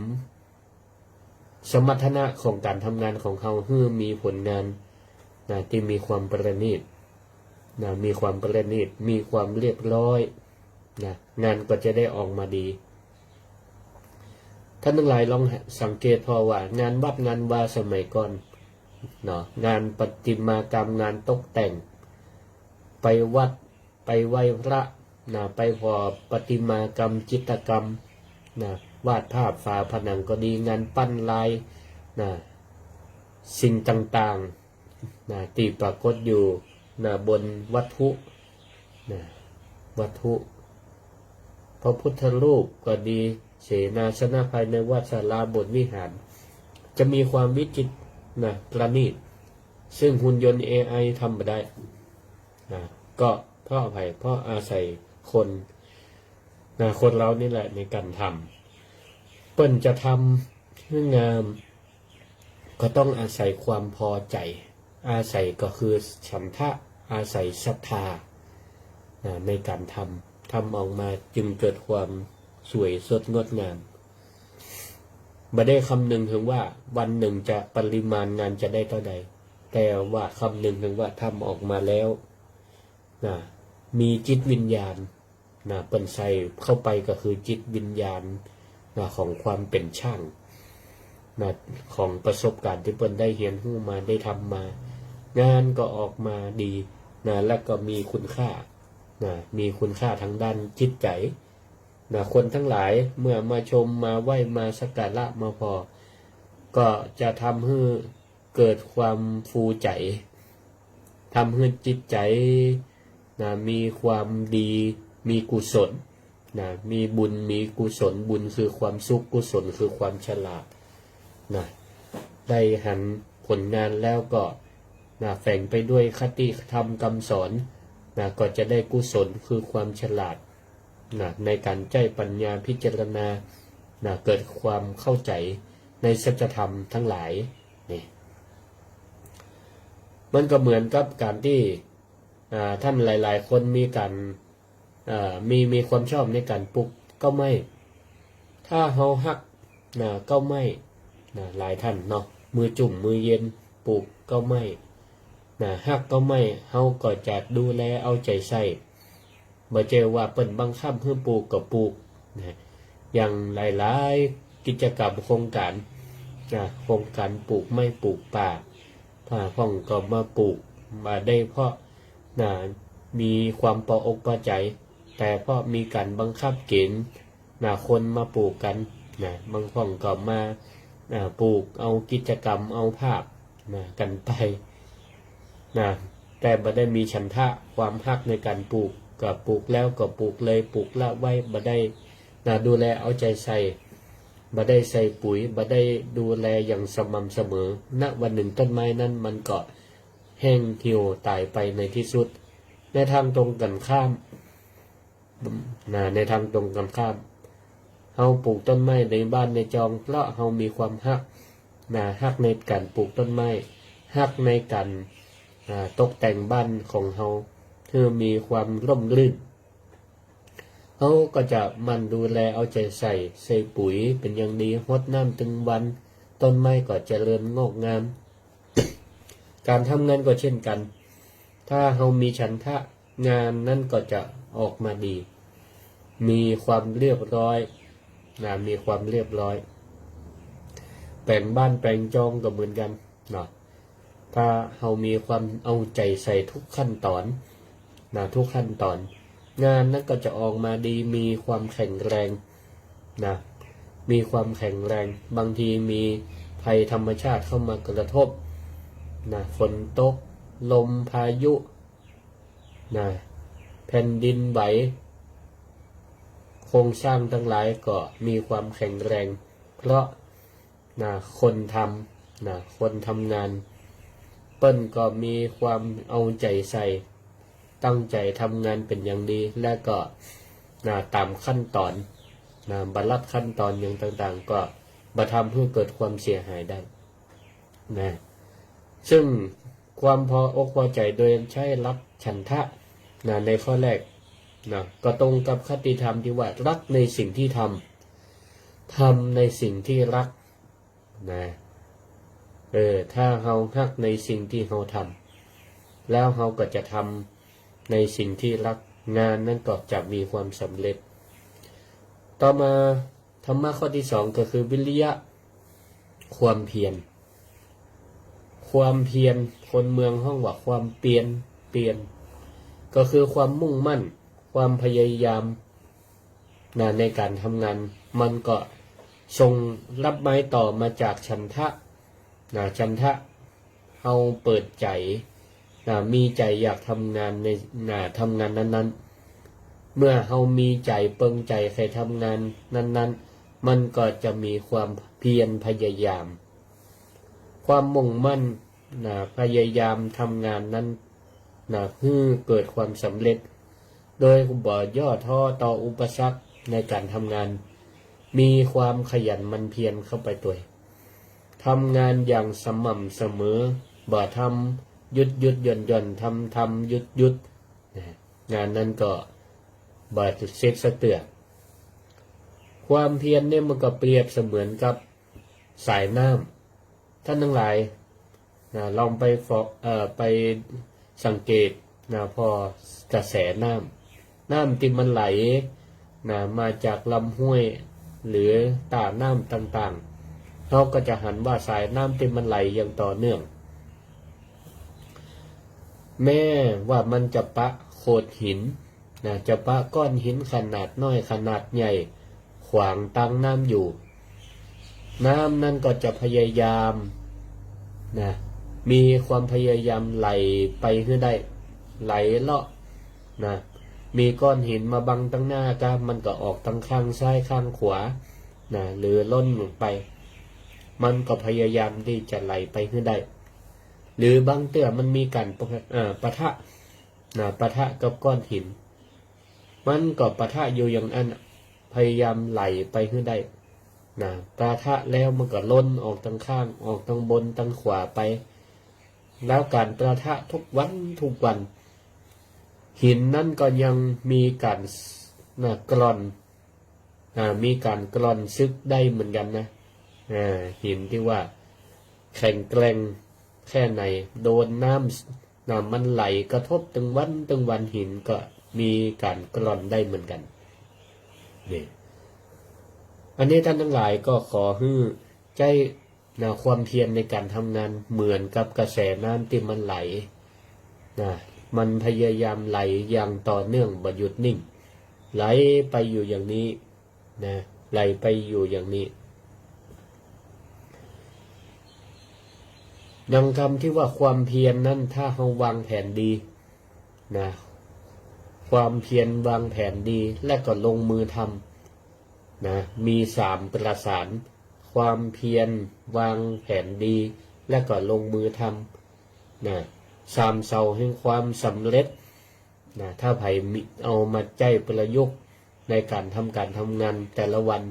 สมรรถนะของการทำงานของเขาให้มีผลงานที่มีความประณีตมีความประณีตมีความเรียบร้อยงานก็จะได้ออกมาดีท่านทั้งหลายลองสังเกตพอว่างานวัดงานวาสมัยก่อนงานประติมากรรมงานตกแต่งไปวัดไปไหว้พระไปพอประติมากรรมจิตรกรรมวาดภาพฝาผนังก็ดีงานปั้นลายสิ่งต่างๆที่ปรากฏอยู่บนวัตถุพระพุทธรูปก็ดีเสนาสนะภายในวัดศาลาโบสถ์วิหารจะมีความวิจิตรประณีตซึ่งหุ่นยนต์ AI ทำไม่ได้ก็เพราะอะไรเพราะอาศัยคนเรานี่แหละในการทำเปิ้นจะทำให้งามก็ต้องอาศัยความพอใจอาศัยก็คือฉันทะอาศัยศรัทธาในการทำออกมาจึงเกิดความสวยสดงดงามไม่ได้คำนึงถึงว่าวันหนึ่งจะปริมาณงานจะได้เท่าใดแต่ว่าคำนึงถึงว่าทำออกมาแล้วมีจิตวิญญาณเปิ่นใส่เข้าไปก็คือจิตวิญญาณของความเป็นช่างของประสบการณ์ที่เปิ่นได้เรียนรู้มาได้ทำมางานก็ออกมาดีและก็มีคุณค่ามีคุณค่าทางด้านจิตใจคนทั้งหลายเมื่อมาชมมาไหว้มาสักการะมาพอก็จะทำให้เกิดความฟูใจทำให้จิตใจมีความดีมีกุศลมีบุญมีกุศลบุญคือความสุขกุศลคือความฉลาดได้หันผลงานแล้วก็แฝงไปด้วยคติธรรมคำสอนก็จะได้กุศลคือความฉลาดในการใช้ปัญญาพิจารณาเกิดความเข้าใจในสัจธรรมทั้งหลายนี่มันก็เหมือนกับการที่ท่านหลายๆคนมีการมีความชอบในการปลูกก็ไม่ถ้าเฮาฮักก็ไม่หลายท่านเนาะมือจุ่มมือเย็นปลูกก็ไม่ฮักก็ไม่เฮาก็จะดูแลเอาใจใส่บ่เจอว่าเปิ้นบังคับให้ปลูกก็ปลูกอย่างหลายๆกิจกรรมโครงการปลูกไม่ปลูกป่าผ้าพ่องก็มาปลูกมาได้เพราะมีความพออกพอใจแต่เพราะมีการบังคับเกณฑ์คนมาปลูกกันบางพ่องก็มาปลูกเอากิจกรรมเอาภาพกันไปแต่บ่ได้มีฉันทะความฮักในการปลูกก็ปลูกแล้วก็ปลูกเลยปลูกละไว้บ่ได้ ดูแลเอาใจใส่บ่ได้ใส่ปุ๋ยบ่ได้ดูแลอย่างสม่ำเสมอณวันหนึ่งต้นไม้นั้นมันก็แห้งเหี่ยวตายไปในที่สุดในทางตรงกันข้ามในทางตรงกันข้ามเฮาปลูกต้นไม้ในบ้านในจองเพราะเฮามีความฮักฮักในการปลูกต้นไม้ฮักในการตกแต่งบ้านของเฮาเพื่อมีความร่มรื่นเฮาก็จะมันดูแลเอาใจใส่ปุ๋ยเป็นอย่างดีรดน้ำถึงวันต้นไม้ก็เจริญงอกงาม การทำงานก็เช่นกันถ้าเฮามีฉันทะงานนั่นก็จะออกมาดีมีความเรียบร้อยมีความเรียบร้อยแปลงบ้านแปลงจองก็เหมือนกันถ้าเฮามีความเอาใจใส่ทุกขั้นตอนทุกขั้นตอนงานนั้นก็จะออกมาดีมีความแข็งแรงมีความแข็งแรงบางทีมีภัยธรรมชาติเข้ามากระทบฝนตกลมพายุแผ่นดินไหวโครงสร้างทั้งหลายก็มีความแข็งแรงเพราะคนทำงานเปิ้นก็มีความเอาใจใส่ตั้งใจทำงานเป็นอย่างดีและก็ตามขั้นตอนบรรลัดขั้นตอนอย่างต่างๆก็บ่ทำให้เกิดความเสียหายได้ซึ่งความพออกพอใจโดยใช้รับฉันทะในข้อแรกก็ตรงกับคติธรรมที่ว่ารักในสิ่งที่ทำในสิ่งที่รักถ้าเฮารักในสิ่งที่เฮาทำแล้วเฮาก็จะทำในสิ่งที่รักงานนั้นก็จะมีความสำเร็จต่อมาธรรมะข้อที่สองก็คือวิริยะความเพียรคนเมืองห้องว่าความเปลี่ยนก็คือความมุ่งมั่นความพยายามในการทำงานมันก็ส่งรับไม้ต่อมาจากฉันทะเฮาเปิดใจมีใจอยากทำงานในทำงานนั้นๆเมื่อเฮามีใจเปิงใจใครทำงานนั้นๆมันก็จะมีความเพียรพยายามความมุ่งมั่นพยายามทำงานนั้นให้เกิดความสำเร็จโดยบ่ย่อท้อต่ออุปสรรคในการทำงานมีความขยันหมั่นเพียรเข้าไปด้วยทำงานอย่างสม่ำเสมอบ่ทำหยุดหย่อนทำหยุดงานนั้นก็บ่เสร็จสะเตือความเพียรเนี่ยมันก็เปรียบเสมือนกับสายน้ำท่านทั้งหลายลองไปสังเกตพอกระแสน้ำที่มันไหลมาจากลำห้วยหรือตาน้ำต่างๆเราก็จะหันว่าสายน้ำที่มันไหลอย่างต่อเนื่องแม้ว่ามันจะปะโขดหินจะปะก้อนหินขนาดน้อยขนาดใหญ่ขวางตั้งน้ำอยู่น้ำนั่นก็จะพยายามมีความพยายามไหลไปให้ได้ไหลเลาะมีก้อนหินมาบังตั้งหน้าก็มันก็ออกตั้งข้างซ้ายข้างขวาหรือล้นลงไปมันก็พยายามที่จะไหลไปให้ได้หรือบางเตื้อมันมีการปะทะกับก้อนหินมันก็ปะทะอยู่อย่างนั้นพยายามไหลไปให้ได้ปะทะแล้วมันก็ล้นออกตั้งข้างออกตั้งบนตั้งขวาไปแล้วการปะทะทุกวันหินนั่นก็ยังมีการกร่อนมีการกร่อนซึกได้เหมือนกันนะหินที่ว่าแข็งแกร่งแค่ไหนโดนน้ำมันไหลกระทบตึงวันหินก็มีการกร่อนได้เหมือนกันนี่อันนี้ท่านทั้งหลายก็ขอให้ใจความเพียรในการทำงานเหมือนกับกระแสน้ำที่มันไหลมันพยายามไหลอย่างต่อเนื่องบ่หยุดนิ่งไหลไปอยู่อย่างนี้ไหลไปอยู่อย่างนี้ดังคำที่ว่าความเพียรนั้นถ้าเราวางแผนดีความเพียรวางแผนดีและก็ลงมือท นะมี3ประสานความเพียรวางแผนดีและก็ลงมือทำนะ3เสาแห่งความสำเร็จนะถ้าไผเอามาใจประยุกต์ในการทำงานแต่ละวัน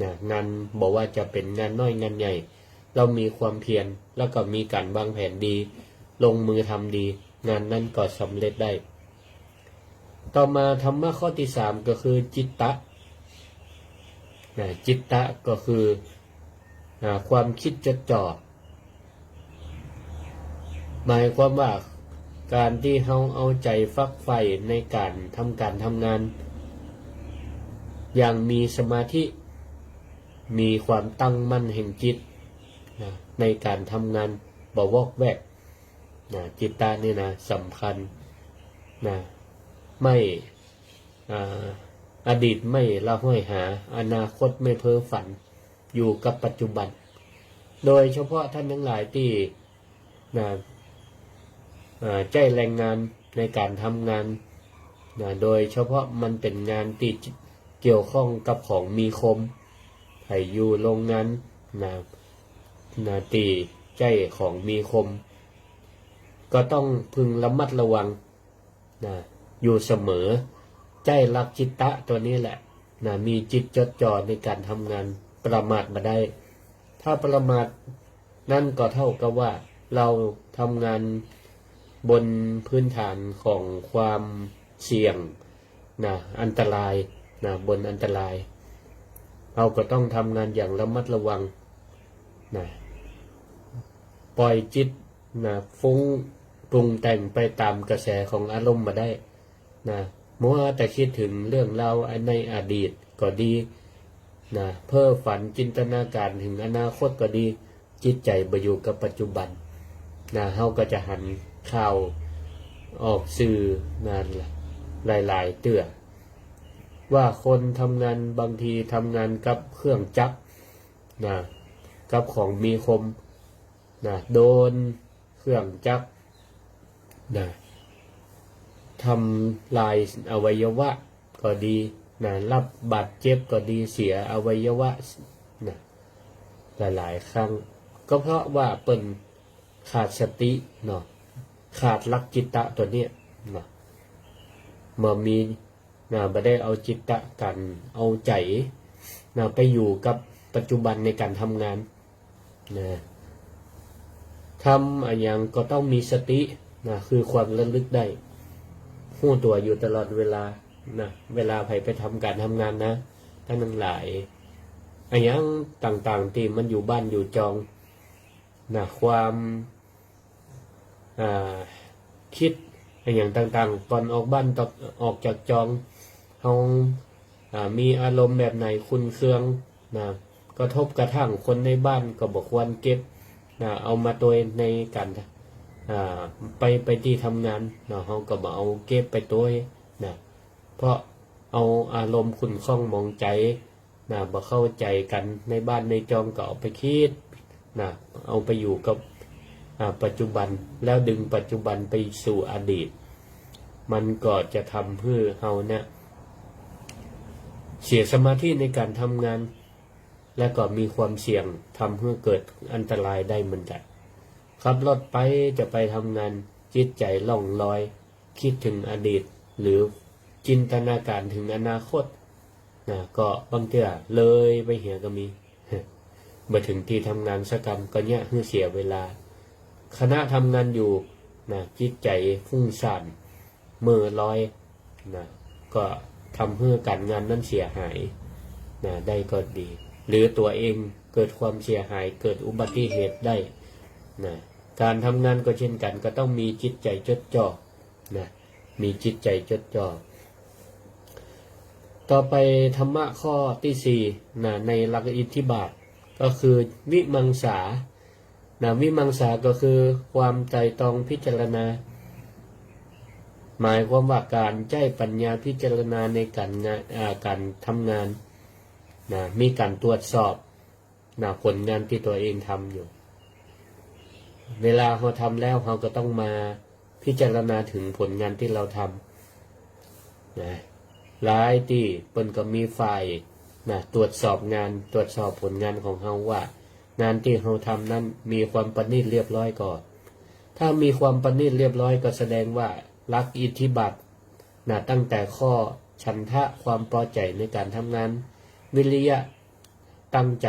นะงานบอกว่าจะเป็นงานน้อยงานใหญ่เรามีความเพียรแล้วก็มีการวางแผนดีลงมือทำดีงานนั้นก็สำเร็จได้ต่อมาธรรมะข้อที่3ก็คือจิตตะจิตตะก็คือความคิดจดจ่อหมายความว่าการที่เราเอาใจฟักใฝ่ในการทำงานอย่างมีสมาธิมีความตั้งมั่นแห่งจิตในการทำงานบ่วอกแวกจิตตะนี่นะสำคัญไม่อดีตไม่ละห้อยหาอนาคตไม่เพ้อฝันอยู่กับปัจจุบันโดยเฉพาะท่านทั้งหลายที่ใจแรงงานในการทำงานโดยเฉพาะมันเป็นงานที่เกี่ยวข้องกับของมีคมให้อยู่โรงงานตีใจของมีคมก็ต้องพึงระมัดระวังอยู่เสมอใจรักจิตตะตัวนี้แหละมีจิตจดจ่อในการทำงานประมาทมาได้ถ้าประมาทนั่นก็เท่ากับว่าเราทำงานบนพื้นฐานของความเสี่ยงอันตรายบนอันตรายเราก็ต้องทำงานอย่างระมัดระวังปล่อยจิตฟุ้งปรุงแต่งไปตามกระแสของอารมณ์มาได้มัวแต่คิดถึงเรื่องราวในอดีตก็ดีเพ้อฝันจินตนาการถึงอนาคตก็ดีจิตใจไปอยู่กับปัจจุบันเฮาก็จะหันข่าวออกสื่อหลายๆเตื้อว่าคนทำงานบางทีทำงานกับเครื่องจักรกับของมีคมโดนเครื่องจักรทำลายอวัยวะก็ดีรับบาดเจ็บก็ดีเสียอวัยวะหลายๆครั้งก็เพราะว่าเป็นขาดสติขาดหลักจิตตะตัวเนี้ยเมื่อมีไม่ได้เอาจิตตะกันเอาใจไปอยู่กับปัจจุบันในการทำงานทำอย่างก็ต้องมีสติคือความระลึกได้หู้ตัวอยู่ตลอดเวลาเวลาไปทำการทำงานท่านทั้งหลายอย่างต่างๆที่มันอยู่บ้านอยู่จองความคิดอย่างต่างๆตอนออกบ้านออกจากจองเรามีอารมณ์แบบไหนคุณเครื่องกระทบกระทั่งคนในบ้านก็บอกควรเก็บเอามาตัวในการไปที่ทำงานเขาก็บอกเอาเก็บไปตัวเพราะเอาอารมณ์ขุ่นข้องมองใจบ่เข้าใจกันในบ้านในจองก็เอาไปคิดเอาไปอยู่กับปัจจุบันแล้วดึงปัจจุบันไปสู่อดีตมันก็จะทำให้เราเสียสมาธิในการทำงานและก็มีความเสี่ยงทำให้เกิดอันตรายได้เหมือนกันขับรถไปจะไปทำงานจิตใจล่องลอยคิดถึงอดีตหรือจินตนาการถึงอนาคตก็บางเทื่อเลยไปเหี่ยก็มีมาถึงที่ทำงานสักกรรมก็เนี่ยเสียเวลาคณะทำงานอยู่จิตใจฟุ้งซ่านมือลอยก็ทำให้การงานนั้นเสียหายได้ก็ดีหรือตัวเองเกิดความเสียหายเกิดอุบัติเหตุได้การทำงานก็เช่นกันก็ต้องมีจิตใจจดจ่อมีจิตใจจดจ่อต่อไปธรรมะข้อที่4ในหลักอิทธิบาทก็คือวิมังสาวิมังสาก็คือความไตร่ตรองพิจารณาหมายความว่าการใช้ปัญญาพิจารณาในการทำงานมีการตรวจสอบผลงานที่ตัวเองทำอยู่เวลาเราทำแล้วเราก็ต้องมาพิจารณาถึงผลงานที่เราทำหลายที่เปิ้นก็มีฝ่าย ตรวจสอบงานตรวจสอบผลงานของเฮาว่า งานที่เฮาทำนั้นมีความประณีตเรียบร้อยก่อนถ้ามีความประณีตเรียบร้อยก็แสดงว่ารักอิทธิบาทตั้งแต่ข้อฉันทะความพอใจในการทำงานวิริยะตั้งใจ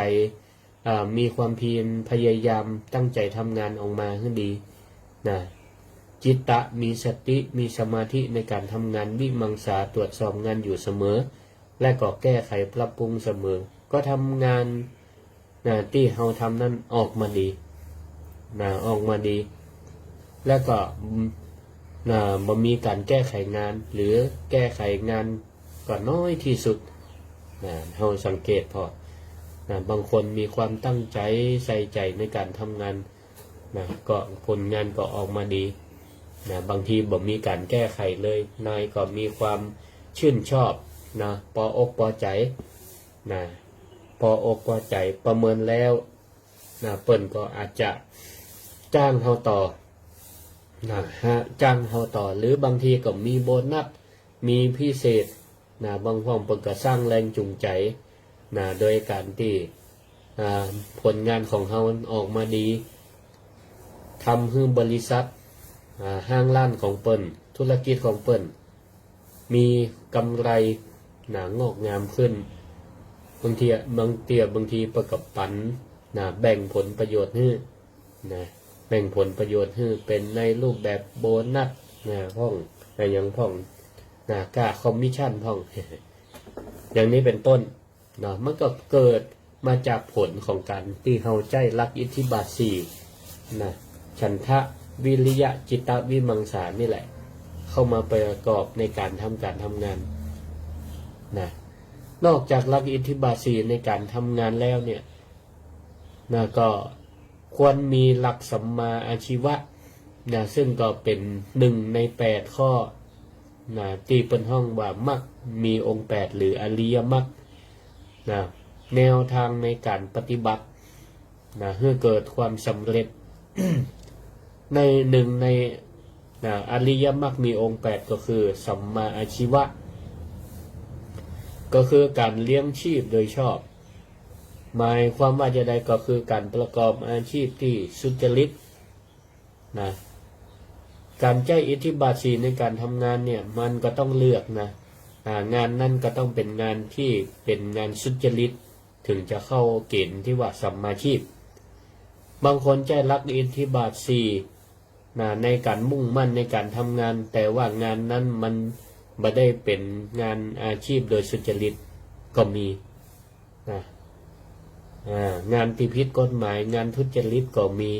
มีความเพียรพยายามตั้งใจทำงานออกมาให้ดีจิตตะมีสติมีสมาธิในการทำงานวิมังสาตรวจสอบงานอยู่เสมอและก็แก้ไขปรับปรุงเสมอก็ทำงานที่เราทำนั้นออกมาดีออกมาดี แล้วก็บ่มีการแก้ไขงานหรือแก้ไขงานก็น้อยที่สุดเราสังเกตพอบางคนมีความตั้งใจใส่ใจในการทำงานก็ผลงานก็ออกมาดีบางทีบ่มีการแก้ไขเลยนายก็มีความชื่นชอบพออกพอใจพออกพอใจประเมินแล้วเปิ้นก็อาจจะจ้างเฮาต่อจ้างเฮาต่อหรือบางทีก็มีโบนัสมีพิเศษบางห้องเปิ้นก็สร้างแรงจูงใจโดยการที่ผลงานของเฮาออกมาดีทำให้บริษัทห้างร้านของเปิ้นธุรกิจของเปิ้นมีกำไรงอกงามขึ้นบางทีประกับปันแบ่งผลประโยชน์ให้แบ่งผลประโยชน์ให้เป็นในรูปแบบโบนัสพ่องอย่างพ่องค่าคอมมิชชั่นพ่อง อย่างนี้เป็นต้นมันก็เกิดมาจากผลของการที่เฮาใจรักอิทธิบาท4ฉันทะวิริยะจิตตวิมังสานี่แหละเข้ามาประกอบในการทำงานนอกจากรักอิทธิบาท4ในการทำงานแล้วเนี่ยก็ควรมีหลักสัมมาอาชีวะซึ่งก็เป็น1ใน8ข้อที่เป็นห้องว่ามรรคมีองค์8หรืออริยมรรคแนวทางในการปฏิบัติเพื่อเกิดความสำเร็จ ในในอริยมรรคมีองค์8ก็คือสัมมาอาชีวะก็คือการเลี้ยงชีพโดยชอบหมายความว่าจะได้ก็คือการประกอบอาชีพที่สุจริตการใช้อิทธิบาท4ในการทำงานเนี่ยมันก็ต้องเลือกงานนั้นก็ต้องเป็นงานที่เป็นงานสุจริตถึงจะเข้าเกณฑ์ที่ว่าสัมมาชีพบางคนใช้รักอิทธิบาท4ในการมุ่งมั่นในการทำงานแต่ว่างานนั้นมันไม่ได้เป็นงานอาชีพโดยสุจริตก็มีงานที่ผิดกฎหมายงานทุจริตก็มี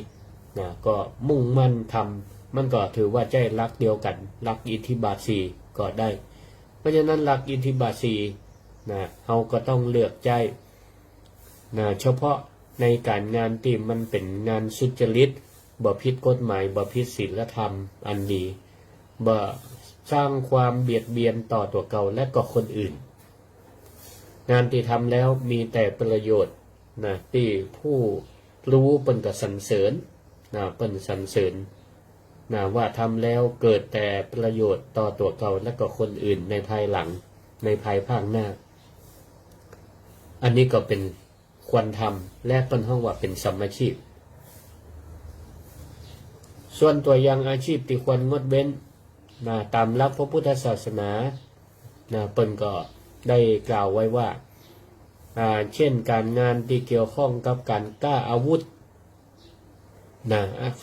ก็มุ่งมั่นทำมันก็ถือว่าใจรักเดียวกันรักอิทธิบาท4ก็ได้เพราะฉะนั้นรักอิทธิบาท4เราก็ต้องเลือกใจเฉพาะในการงานที่มันเป็นงานสุจริตบ่ผิดกฎหมายบ่ผิดศีลธรรมอันดีบ่สร้างความเบียดเบียนต่อตัวเก่าและก็คนอื่นงานที่ทำแล้วมีแต่ประโยชน์ที่ผู้รู้เปิ้นก็สรรเสริญเปิ้นสรรเสริญว่าทำแล้วเกิดแต่ประโยชน์ต่อตัวเก่าและก็คนอื่นในภายหลังในภายภาคหน้าอันนี้ก็เป็นควรทำและต้นห้องว่าเป็นสัมมาชีพส่วนตัวอย่างอาชีพที่ควรงดเว้นตามหลักพระพุทธศาสนาเปิ้นก็ได้กล่าวไว้ว่าเช่นการงานที่เกี่ยวข้องกับการกล้าอาวุธ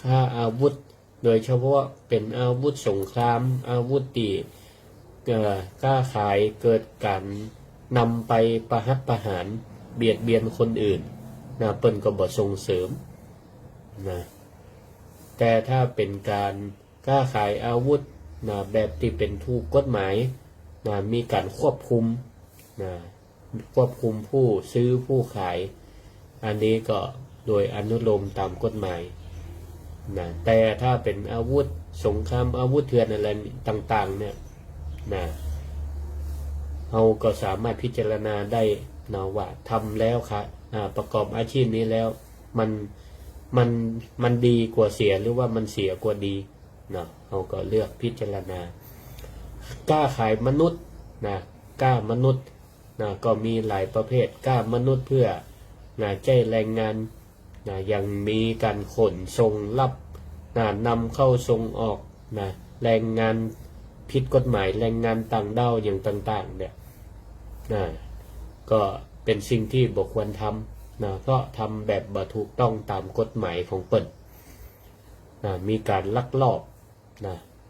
ฆ่าอาวุธโดยเฉพาะเป็นอาวุธสงครามอาวุธที่กล้าขายเกิดการนำไปประหัตประหารเบียดเบียนคนอื่นเปิ้นก็บ่ส่งเสริมแต่ถ้าเป็นการกล้าขายอาวุธแบบที่เป็นถูกกฎหมายมีการควบคุมผู้ซื้อผู้ขายอันนี้ก็โดยอนุโลมตามกฎหมายแต่ถ้าเป็นอาวุธสงครามอาวุธเถื่อนอะไรต่างๆเนี่ยเราก็สามารถพิจารณาได้ว่าทำแล้วค่ะประกอบอาชีพนี้แล้วมันดีกว่าเสียหรือว่ามันเสียกว่าดีเราก็เลือกพิจารณากล้าขายมนุษย์กล้ามนุษย์ ก็มีหลายประเภทค้ามนุษย์เพื่อใช้แรงงานยังมีการขนส่งรับนำเข้าส่งออกแรงงานผิดกฎหมายแรงงานต่างด้าวอย่างต่างๆเนี่ยก็เป็นสิ่งที่บ่ควรทำเพราะทำแบบบ่ถูกต้องตามกฎหมายของเปิ้นมีการลักลอบ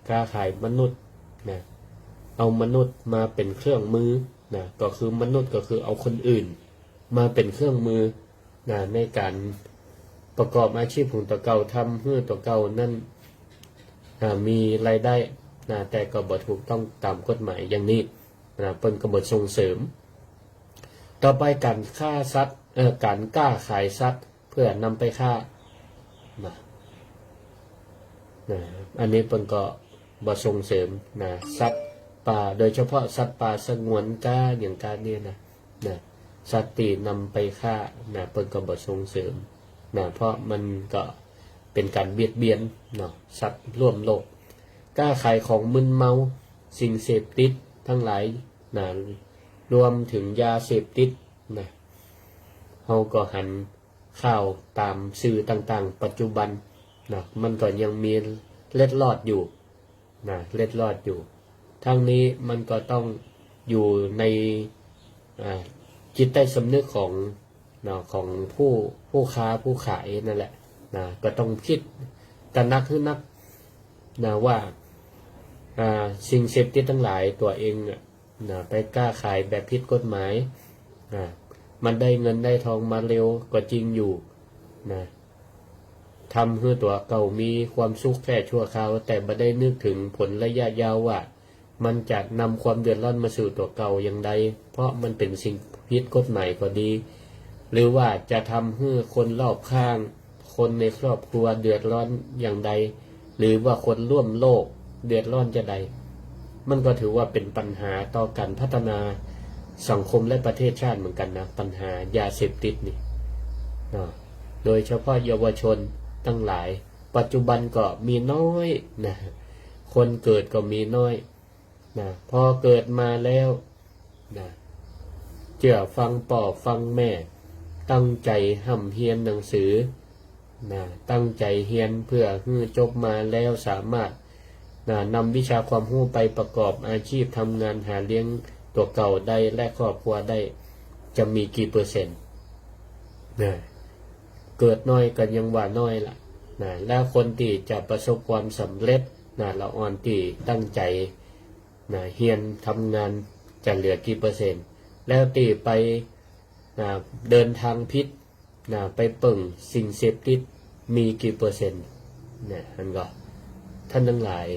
ค้าขายมนุษย์เอามนุษย์มาเป็นเครื่องมือก็คือมนุษย์ก็คือเอาคนอื่นมาเป็นเครื่องมือในการประกอบอาชีพของตัวเก่าทำให้ตัวเก่านั้นมีรายได้แต่ก็บ่ถูกต้องตามกฎหมายอย่างนี้เปิ้นก็บ่ส่งเสริมต่อไปการฆ่าสัตว์การกล้าขายสัตว์เพื่อนำไปฆ่าอันนี้เปิ้นก็บ่ส่งเสริมสัตว์ป่าโดยเฉพาะสัตว์ป่าสงวนก้าอย่างการนี้สัตว์ที่นำไปฆ่าเปิ้นก็บ่ส่งเสริมเพราะมันก็เป็นการเบียดเบียนสัตว์ร่วมโลกกล้าขายของมึนเมาสิ่งเสพติดทั้งหลายรวมถึงยาเสพติดเฮาก็หันข่าวตามสื่อต่างๆปัจจุบันมันก็ยังมีเล็ดลอดอยู่เล็ดลอดอยู่ทั้งนี้มันก็ต้องอยู่ในจิตใต้สำนึกของผู้ค้าผู้ขายนั่นแหละก็ต้องคิดกันนักขึ้นนักว่าสิ่งเสพติดทั้งหลายตัวเองไปกล้าขายแบบผิดกฎหมายมันได้เงินได้ทองมาเร็วก็จริงอยู่ทำให้ตัวเก่ามีความสุขแค่ชั่วคราวแต่ไม่ได้นึกถึงผลระยะยาวว่ามันจะนำความเดือดร้อนมาสู่ตัวเก่าอย่างใดเพราะมันเป็นสิ่งผิดกฎหมายก็ดีหรือว่าจะทำให้คนรอบข้างคนในครอบครัวเดือดร้อนอย่างใดหรือว่าคนร่วมโลกเดือดร้อนจะใดมันก็ถือว่าเป็นปัญหาต่อการพัฒนาสังคมและประเทศชาติเหมือนกันปัญหายาเสพติดนี่โดยเฉพาะเยาวชนทั้งหลายปัจจุบันก็มีน้อยคนเกิดก็มีน้อยพอเกิดมาแล้วเชื่อฟังพ่อฟังแม่ตั้งใจห่ำเฮียนหนังสือตั้งใจเฮียนเพื่อให้จบมาแล้วสามารถนำวิชาความรู้ไปประกอบอาชีพทำงานหาเลี้ยงตัวเก่าได้และครอบครัวได้จะมีกี่เปอร์เซ็นต์เกิดน้อยก็ยังว่าน้อยล่ะแล้วคนที่จะประสบความสำเร็จละอ่อนที่ตั้งใจเฮียนทำงานจะเหลือกี่เปอร์เซ็นต์แล้วที่ไปเดินทางพิษไปเปิ่งสิ่งเสพติดมีกี่เปอร์เซ็นต์นั่นก็ท่านทั้งหลาย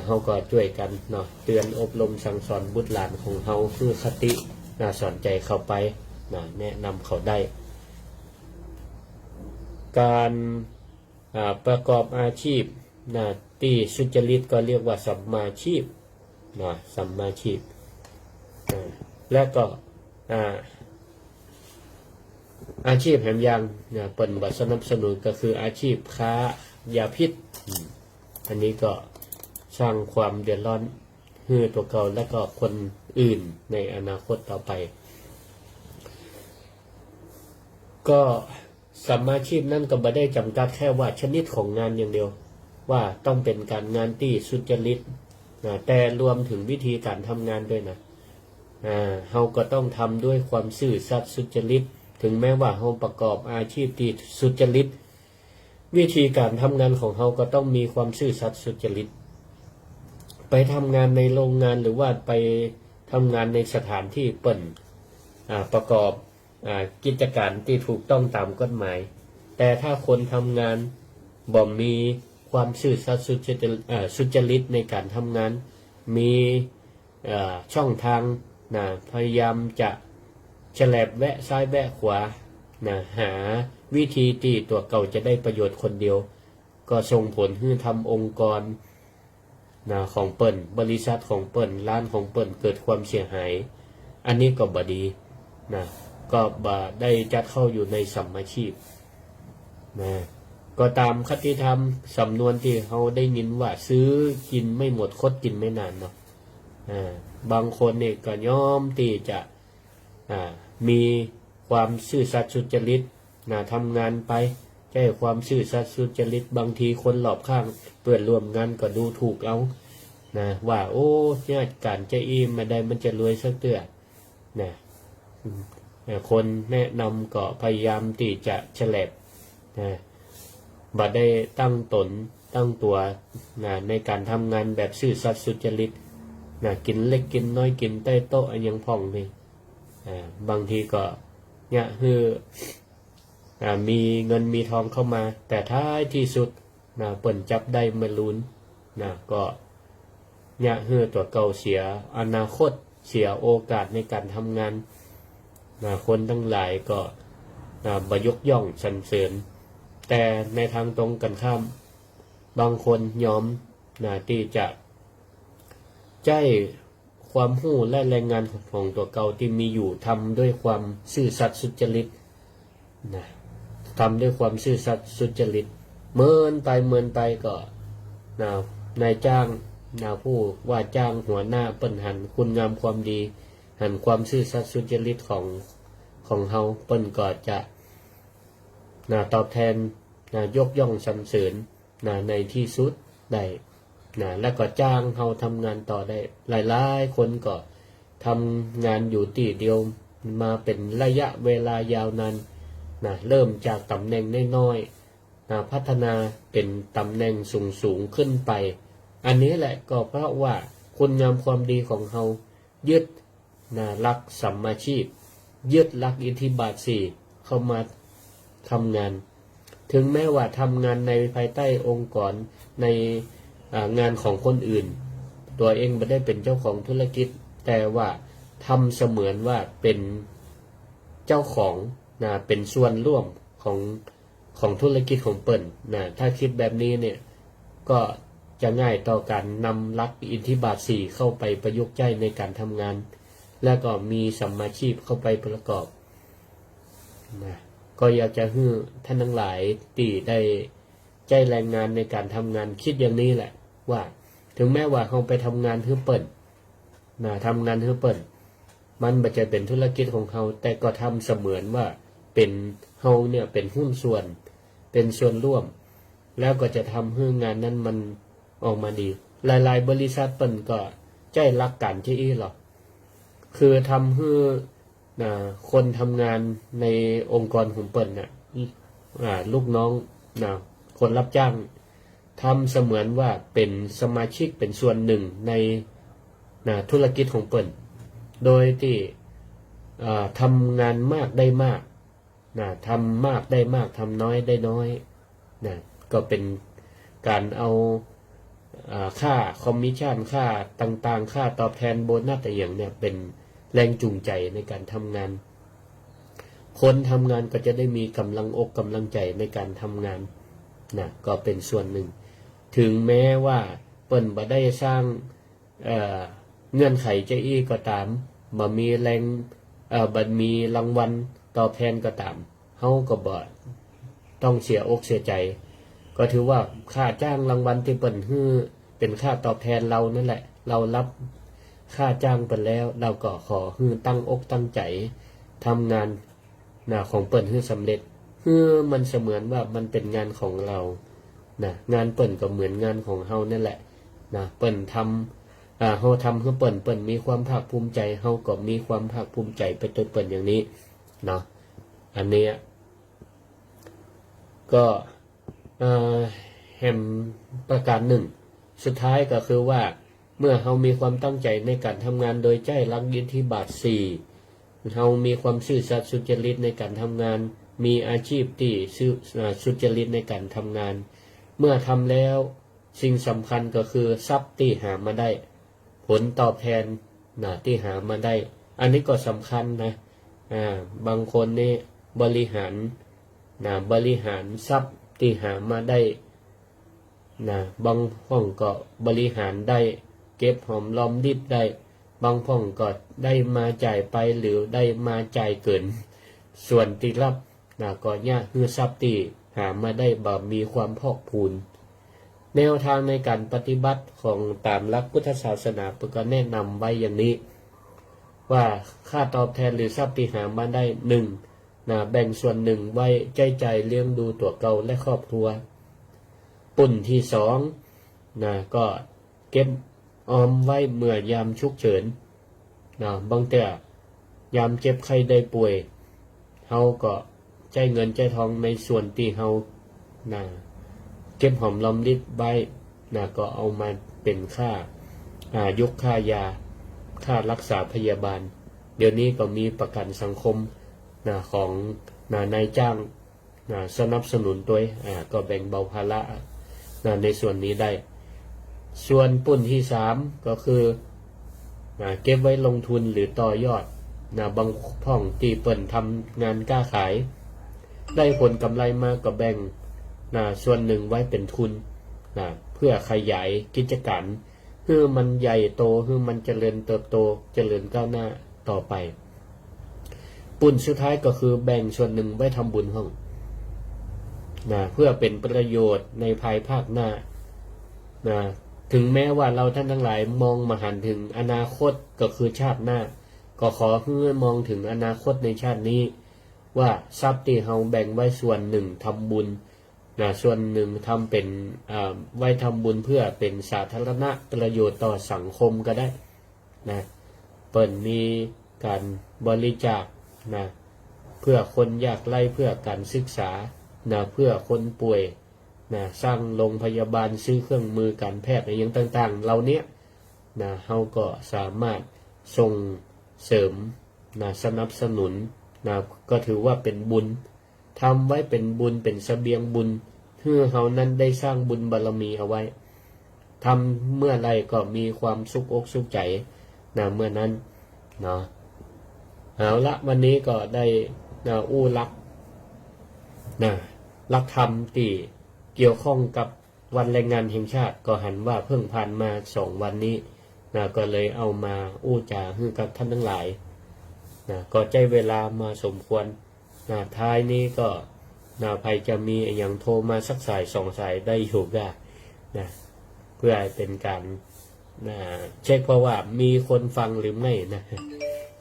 เขาก็ช่วยกันเตือนอบรมสั่งสอนบุตรหลานของเขาคือคติสอนใจเข้าไปแนะนำเขาได้การประกอบอาชีพที่สุจริตก็เรียกว่าสัมมาชีพสัมมาชีพและก็อาชีพแหมยังเปิ่นบ่สนับสนุนก็คืออาชีพค้ายาพิษอันนี้ก็สร้างความเดือดร้อนให้ตัวเก่าและก็คนอื่นในอนาคตต่อไปก็สัมมาชีพนั่นก็ไม่ได้จำกัดแค่ว่าชนิดของงานอย่างเดียวว่าต้องเป็นการงานที่สุจริตแต่รวมถึงวิธีการทำงานด้วยเราก็ต้องทำด้วยความซื่อสัตย์สุจริตถึงแม้ว่าเราประกอบอาชีพที่สุจริตวิธีการทำงานของเราก็ต้องมีความซื่อสัตย์สุจริตไปทำงานในโรงงานหรือว่าไปทำงานในสถานที่เปิ่นประกอบกิจการที่ถูกต้องตามกฎหมายแต่ถ้าคนทำงานบ่มีความซื่อสัตย์สุจริตในการทำงานมีช่องทางพยายามจะแฉลบแวะซ้ายแวะขวาหาวิธีที่ตัวเก่าจะได้ประโยชน์คนเดียวก็ส่งผลให้ทำองค์กรของเปิ่นบริษัทของเปิ่นร้านของเปิ่นเกิดความเสียหายอันนี้ก็บ่ดีก็บ่ได้จัดเข้าอยู่ในสัมมาชีพก็ตามคติธรรมสำนวนที่เขาได้ยินว่าซื้อกินไม่หมดคดกินไม่นาน บางคนนี่ก็ยอมที่จะมีความซื่อสัตย์สุจริตทำงานไปใช้ความซื่อสัตย์สุจริตบางทีคนรอบข้างเพื่อนร่วมงานก็ดูถูกเอาว่าโอ้ญาติการจะอิ่มมาได้มันจะรวยสักเตื้อคนแนะนำก็พยายามที่จะแฉลบบัดได้ตั้งตนตั้งตัวในการทำงานแบบซื่อสัตย์สุจริตกินเล็กกินน้อยกินใต้โต๊ะอันยังพ่องนี่บางทีก็เนี่ยคือมีเงินมีทองเข้ามาแต่ท้ายที่สุดเปิ่นจับได้เมื่อลุ้นก็เนี่ยคือตัวเก่าเสียอนาคตเสียโอกาสในการทำงานคนทั้งหลายก็บ่ยกย่องสรรเสริญแต่ในทางตรงกันข้ามบางคนยอมที่จะใช้ความรู้และแรงงานของตัวเก่าที่มีอยู่ทำด้วยความซื่อสัตย์สุจริตทำด้วยความซื่อสัตย์สุจริตเมินไปก็นายจ้างผู้ว่าจ้างหัวหน้าเปิ้นหันคุณงามความดีหันความซื่อสัตย์สุจริตของเฮาเปิ้นก็จะตอบแทนยกย่องสรรเสริญในที่สุดได้แล้วก็จ้างเฮาทำงานต่อได้หลายๆคนก็ทำงานอยู่ที่เดียวมาเป็นระยะเวลายาวนานเริ่มจากตำแหน่งน้อยๆพัฒนาเป็นตำแหน่งสูงขึ้นไปอันนี้แหละก็เพราะว่าคุณงามความดีของเฮายึดหลักสัมมาชีพยึดหลักอิทธิบาท4เข้ามาทำงานถึงแม้ว่าทำงานในภายใต้องค์กรในงานของคนอื่นตัวเองไม่ได้เป็นเจ้าของธุรกิจแต่ว่าทำเสมือนว่าเป็นเจ้าของเป็นส่วนร่วมของธุรกิจของเปิ่นถ้าคิดแบบนี้เนี่ยก็จะง่ายต่อการนำหลักอิทธิบาท4เข้าไปประยุกต์ใช้ในการทำงานและก็มีสัมมาชีพเข้าไปประกอบก็อยากจะให้ท่านทั้งหลายที่ได้ใจแรงงานในการทำงานคิดอย่างนี้แหละว่าถึงแม้ว่าเขาไปทำงานเพื่อเปิ่นทำงานเพื่อเปิ่นมันไม่ใช่เป็นธุรกิจของเขาแต่ก็ทำเสมือนว่าเป็นเขาเนี่ยเป็นหุ้นส่วนเป็นส่วนร่วมแล้วก็จะทำให้งานนั้นมันออกมาดีหลายๆบริษัทเปิ่นก็ใจรักกันที่อีหรอกคือทำให้คนทำงานในองค์กรของเปิ่นลูกน้องคนรับจ้างทำเสมือนว่าเป็นสมาชิกเป็นส่วนหนึ่งในธุรกิจของเปิ่นโดยที่ทำงานมากได้มากทำมากได้มากทำน้อยได้น้อยก็เป็นการเอาค่าคอมมิชชั่นค่าต่างๆค่าตอบแทนโบนัสอะไรอย่างเนี่ยเป็นแรงจูงใจในการทำงานคนทำงานก็จะได้มีกำลังอกกำลังใจในการทำงานก็เป็นส่วนหนึ่งถึงแม้ว่าเปิ้นบ่ได้สร้างเงื่อนไขจะอี้ก็ตามบ่มีแรงบ่มีรางวัลตอบแทนก็ตามเฮาก็บ่ต้องเสียอกเสียใจก็ถือว่าค่าจ้างรางวัลที่เปิ้นฮื้อเป็นค่าตอบแทนเรานั่นแหละเรารับค่าจ้างเปิ้นแล้วเราก็ขอฮื้อตั้งอกตั้งใจทำงานของเปิ้นฮื้อสำเร็จฮื้อมันเสมือนว่ามันเป็นงานของเรางานเปิ้นก็เหมือนงานของเฮานั่นแหละเปิ้นทำเฮาทำให้เปิ้นมีความภาคภูมิใจเฮาก็มีความภาคภูมิใจไปตัวเปิ้นอย่างนี้อันนี้ก็แห่งประการหนึ่งสุดท้ายก็คือว่าเมื่อเฮามีความตั้งใจในการทำงานโดยใจรักอิทธิบาท4เฮามีความซื่อสัตย์สุจริตในการทำงานมีอาชีพที่สุจริตในการทำงานเมื่อทำแล้วสิ่งสำคัญก็คือทรัพย์ที่หามาได้ผลตอบแทนที่หามาได้อันนี้ก็สำคัญนะบางคนนี่บริหารทรัพย์ที่หามาได้บางห้องก็บริหารได้เก็บหอมรอมริบได้บางห้องก็ได้มาจ่ายไปหรือได้มาจ่ายเกินส่วนที่รับก็ยากคือทรัพย์ที่หามาได้บ่มีความพอกพูน แนวทางในการปฏิบัติของตามหลักพุทธศาสนาก็แนะนำไว้อย่างนี้ ว่าค่าตอบแทนหรือทรัพย์ที่หามาได้แบ่งส่วนหนึ่งไว้ใจเลี้ยงดูตัวเก่าและครอบครัวปุ่นที่ก็เก็บออมไว้เมื่อยามฉุกเฉินบางแต่ยามเจ็บไข้ได้ป่วยเฮาก็ใจเงินใจทองในส่วนที่เฮาเก็บหอมรอมริบไว้ก็เอามาเป็นค่ายกค่ายาค่ารักษาพยาบาลเดี๋ยวนี้ก็มีประกันสังคมของนายจ้างสนับสนุนตัวก็แบ่งเบาภาระในส่วนนี้ได้ส่วนปุ่นที่ก็คือเก็บไว้ลงทุนหรือต่อยอดบางพ่องที่เปิ่นทำงานค้าขายได้ผลกำไรมาก็แบ่งส่วนหนึ่งไว้เป็นทุนเพื่อขยายกิจการเพื่อมันใหญ่โตเพื่อมันเจริญเติบโตเจริญก้าวหน้าต่อไปปุ่นสุดท้ายก็คือแบ่งส่วนหนึ่งไว้ทำบุญห้องเพื่อเป็นประโยชน์ในภายภาคหน้าถึงแม้ว่าเราท่านทั้งหลายมองมาหันถึงอนาคตก็คือชาติหน้าก็ขอให้มองถึงอนาคตในชาตินี้ว่าทรัพย์ที่เราแบ่งไว้ส่วนหนึ่งทำบุญส่วนหนึ่งทำเป็นไว้ทำบุญเพื่อเป็นสาธารณประโยชน์ต่อสังคมก็ได้เปิดมีการบริจาคเพื่อคนยากไร้เพื่อการศึกษาเพื่อคนป่วยสร้างโรงพยาบาลซื้อเครื่องมือการแพทย์อะไรอย่างต่างๆเราเนี้ยเราก็สามารถส่งเสริมสนับสนุนก็ถือว่าเป็นบุญทำไว้เป็นบุญเป็นเสบียงบุญเพื่อเรานั้นได้สร้างบุญบารมีเอาไว้ทำเมื่อไรก็มีความสุขอกสุขใจเมื่อนั้นเอาละวันนี้ก็ได้อู้ลักลักธรรมที่เกี่ยวข้องกับวันแรงงานแห่งชาติก็หันว่าเพิ่งผ่านมา2 วันนี้ก็เลยเอามาอู้จาให้กับท่านทั้งหลายก็ใจเวลามาสมควรท้ายนี้ก็ภัยจะมีอย่างโทรมาสักสาย2 สายได้อยู่ก็เพื่อเป็นการเช็คเพราะว่ามีคนฟังหรือไม่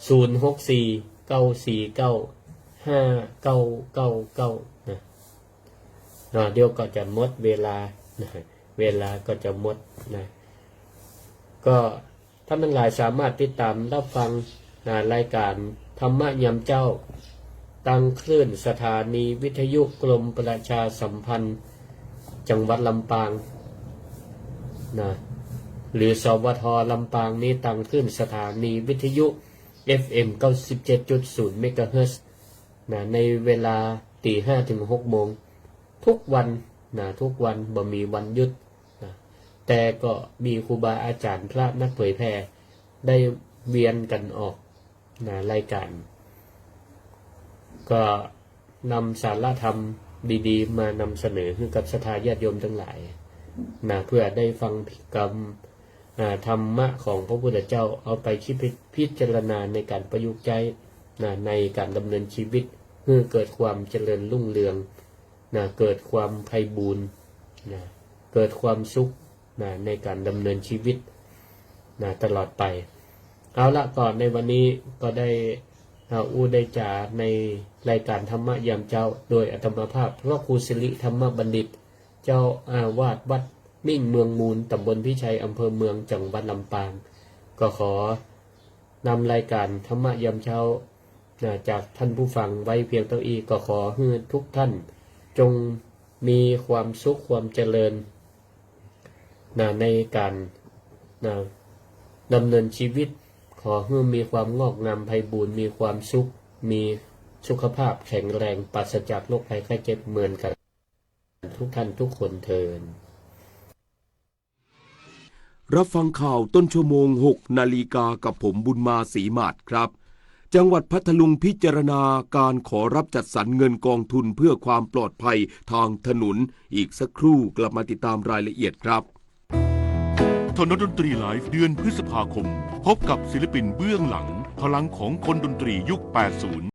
064-949-5999เดี๋ยวก็จะหมดเวลาก็จะหมดก็ท่านทั้งหลายสามารถติดตามรับฟังรายการธรรมะยามเจ้าตั้งคลื่นสถานีวิทยุกรมประชาสัมพันธ์จังหวัดลำปางหรือสวทลำปางนี้ตั้งคลื่นสถานีวิทยุ FM 97.0 เมกะเฮิรตซ์ในเวลา 5:00 ถึง 6:00 นทุกวันทุกวันบ่มีวันหยุดแต่ก็มีครูบาอาจารย์พระนักเผยแผ่ได้เวียนกันออกรายการก็นำสาระธรรมดีๆมานำเสนอให้กับศรัทธาญาติโยมทั้งหลายเพื่อได้ฟังกรรมธรรมะของพระพุทธเจ้าเอาไปคิดพิจารณาในการประยุกต์ใช้ในการดำเนินชีวิตเพื่อเกิดความเจริญรุ่งเรืองเกิดความไพบูรย์เกิดความสุขในการดำเนินชีวิตตลอดไปเอาละก่อนในวันนี้ก็ได้อู้ได้จาในรายการธรรมะยามเจ้าโดยอาตมาภาพพระครูสิริธรรมบัณฑิตเจ้าอาวาสวัดมิ่งเมืองมูลตำบลพิชัยอำเภอเมืองจังหวัดลำปางก็ขอนำรายการธรรมะยามเช้าจากท่านผู้ฟังไว้เพียงเท่านี้ก็ขอให้ทุกท่านจงมีความสุขความเจริญในการดำเนินชีวิตขอให้มีความงอกงามไพบูรย์มีความสุขมีสุขภาพแข็งแรงปราศจากโรคภัยไข้เจ็บเหมือนกันทุกท่านทุกคนเทินรับฟังข่าวต้นชั่วโมง 6 นาฬิกากับผมบุญมาศรีมาศครับจังหวัดพัทลุงพิจารณาการขอรับจัดสรรเงินกองทุนเพื่อความปลอดภัยทางถนนอีกสักครู่กลับมาติดตามรายละเอียดครับทนดนตรีไลฟ์เดือนพฤษภาคมพบกับศิลปินเบื้องหลังพลังของคนดนตรียุค 80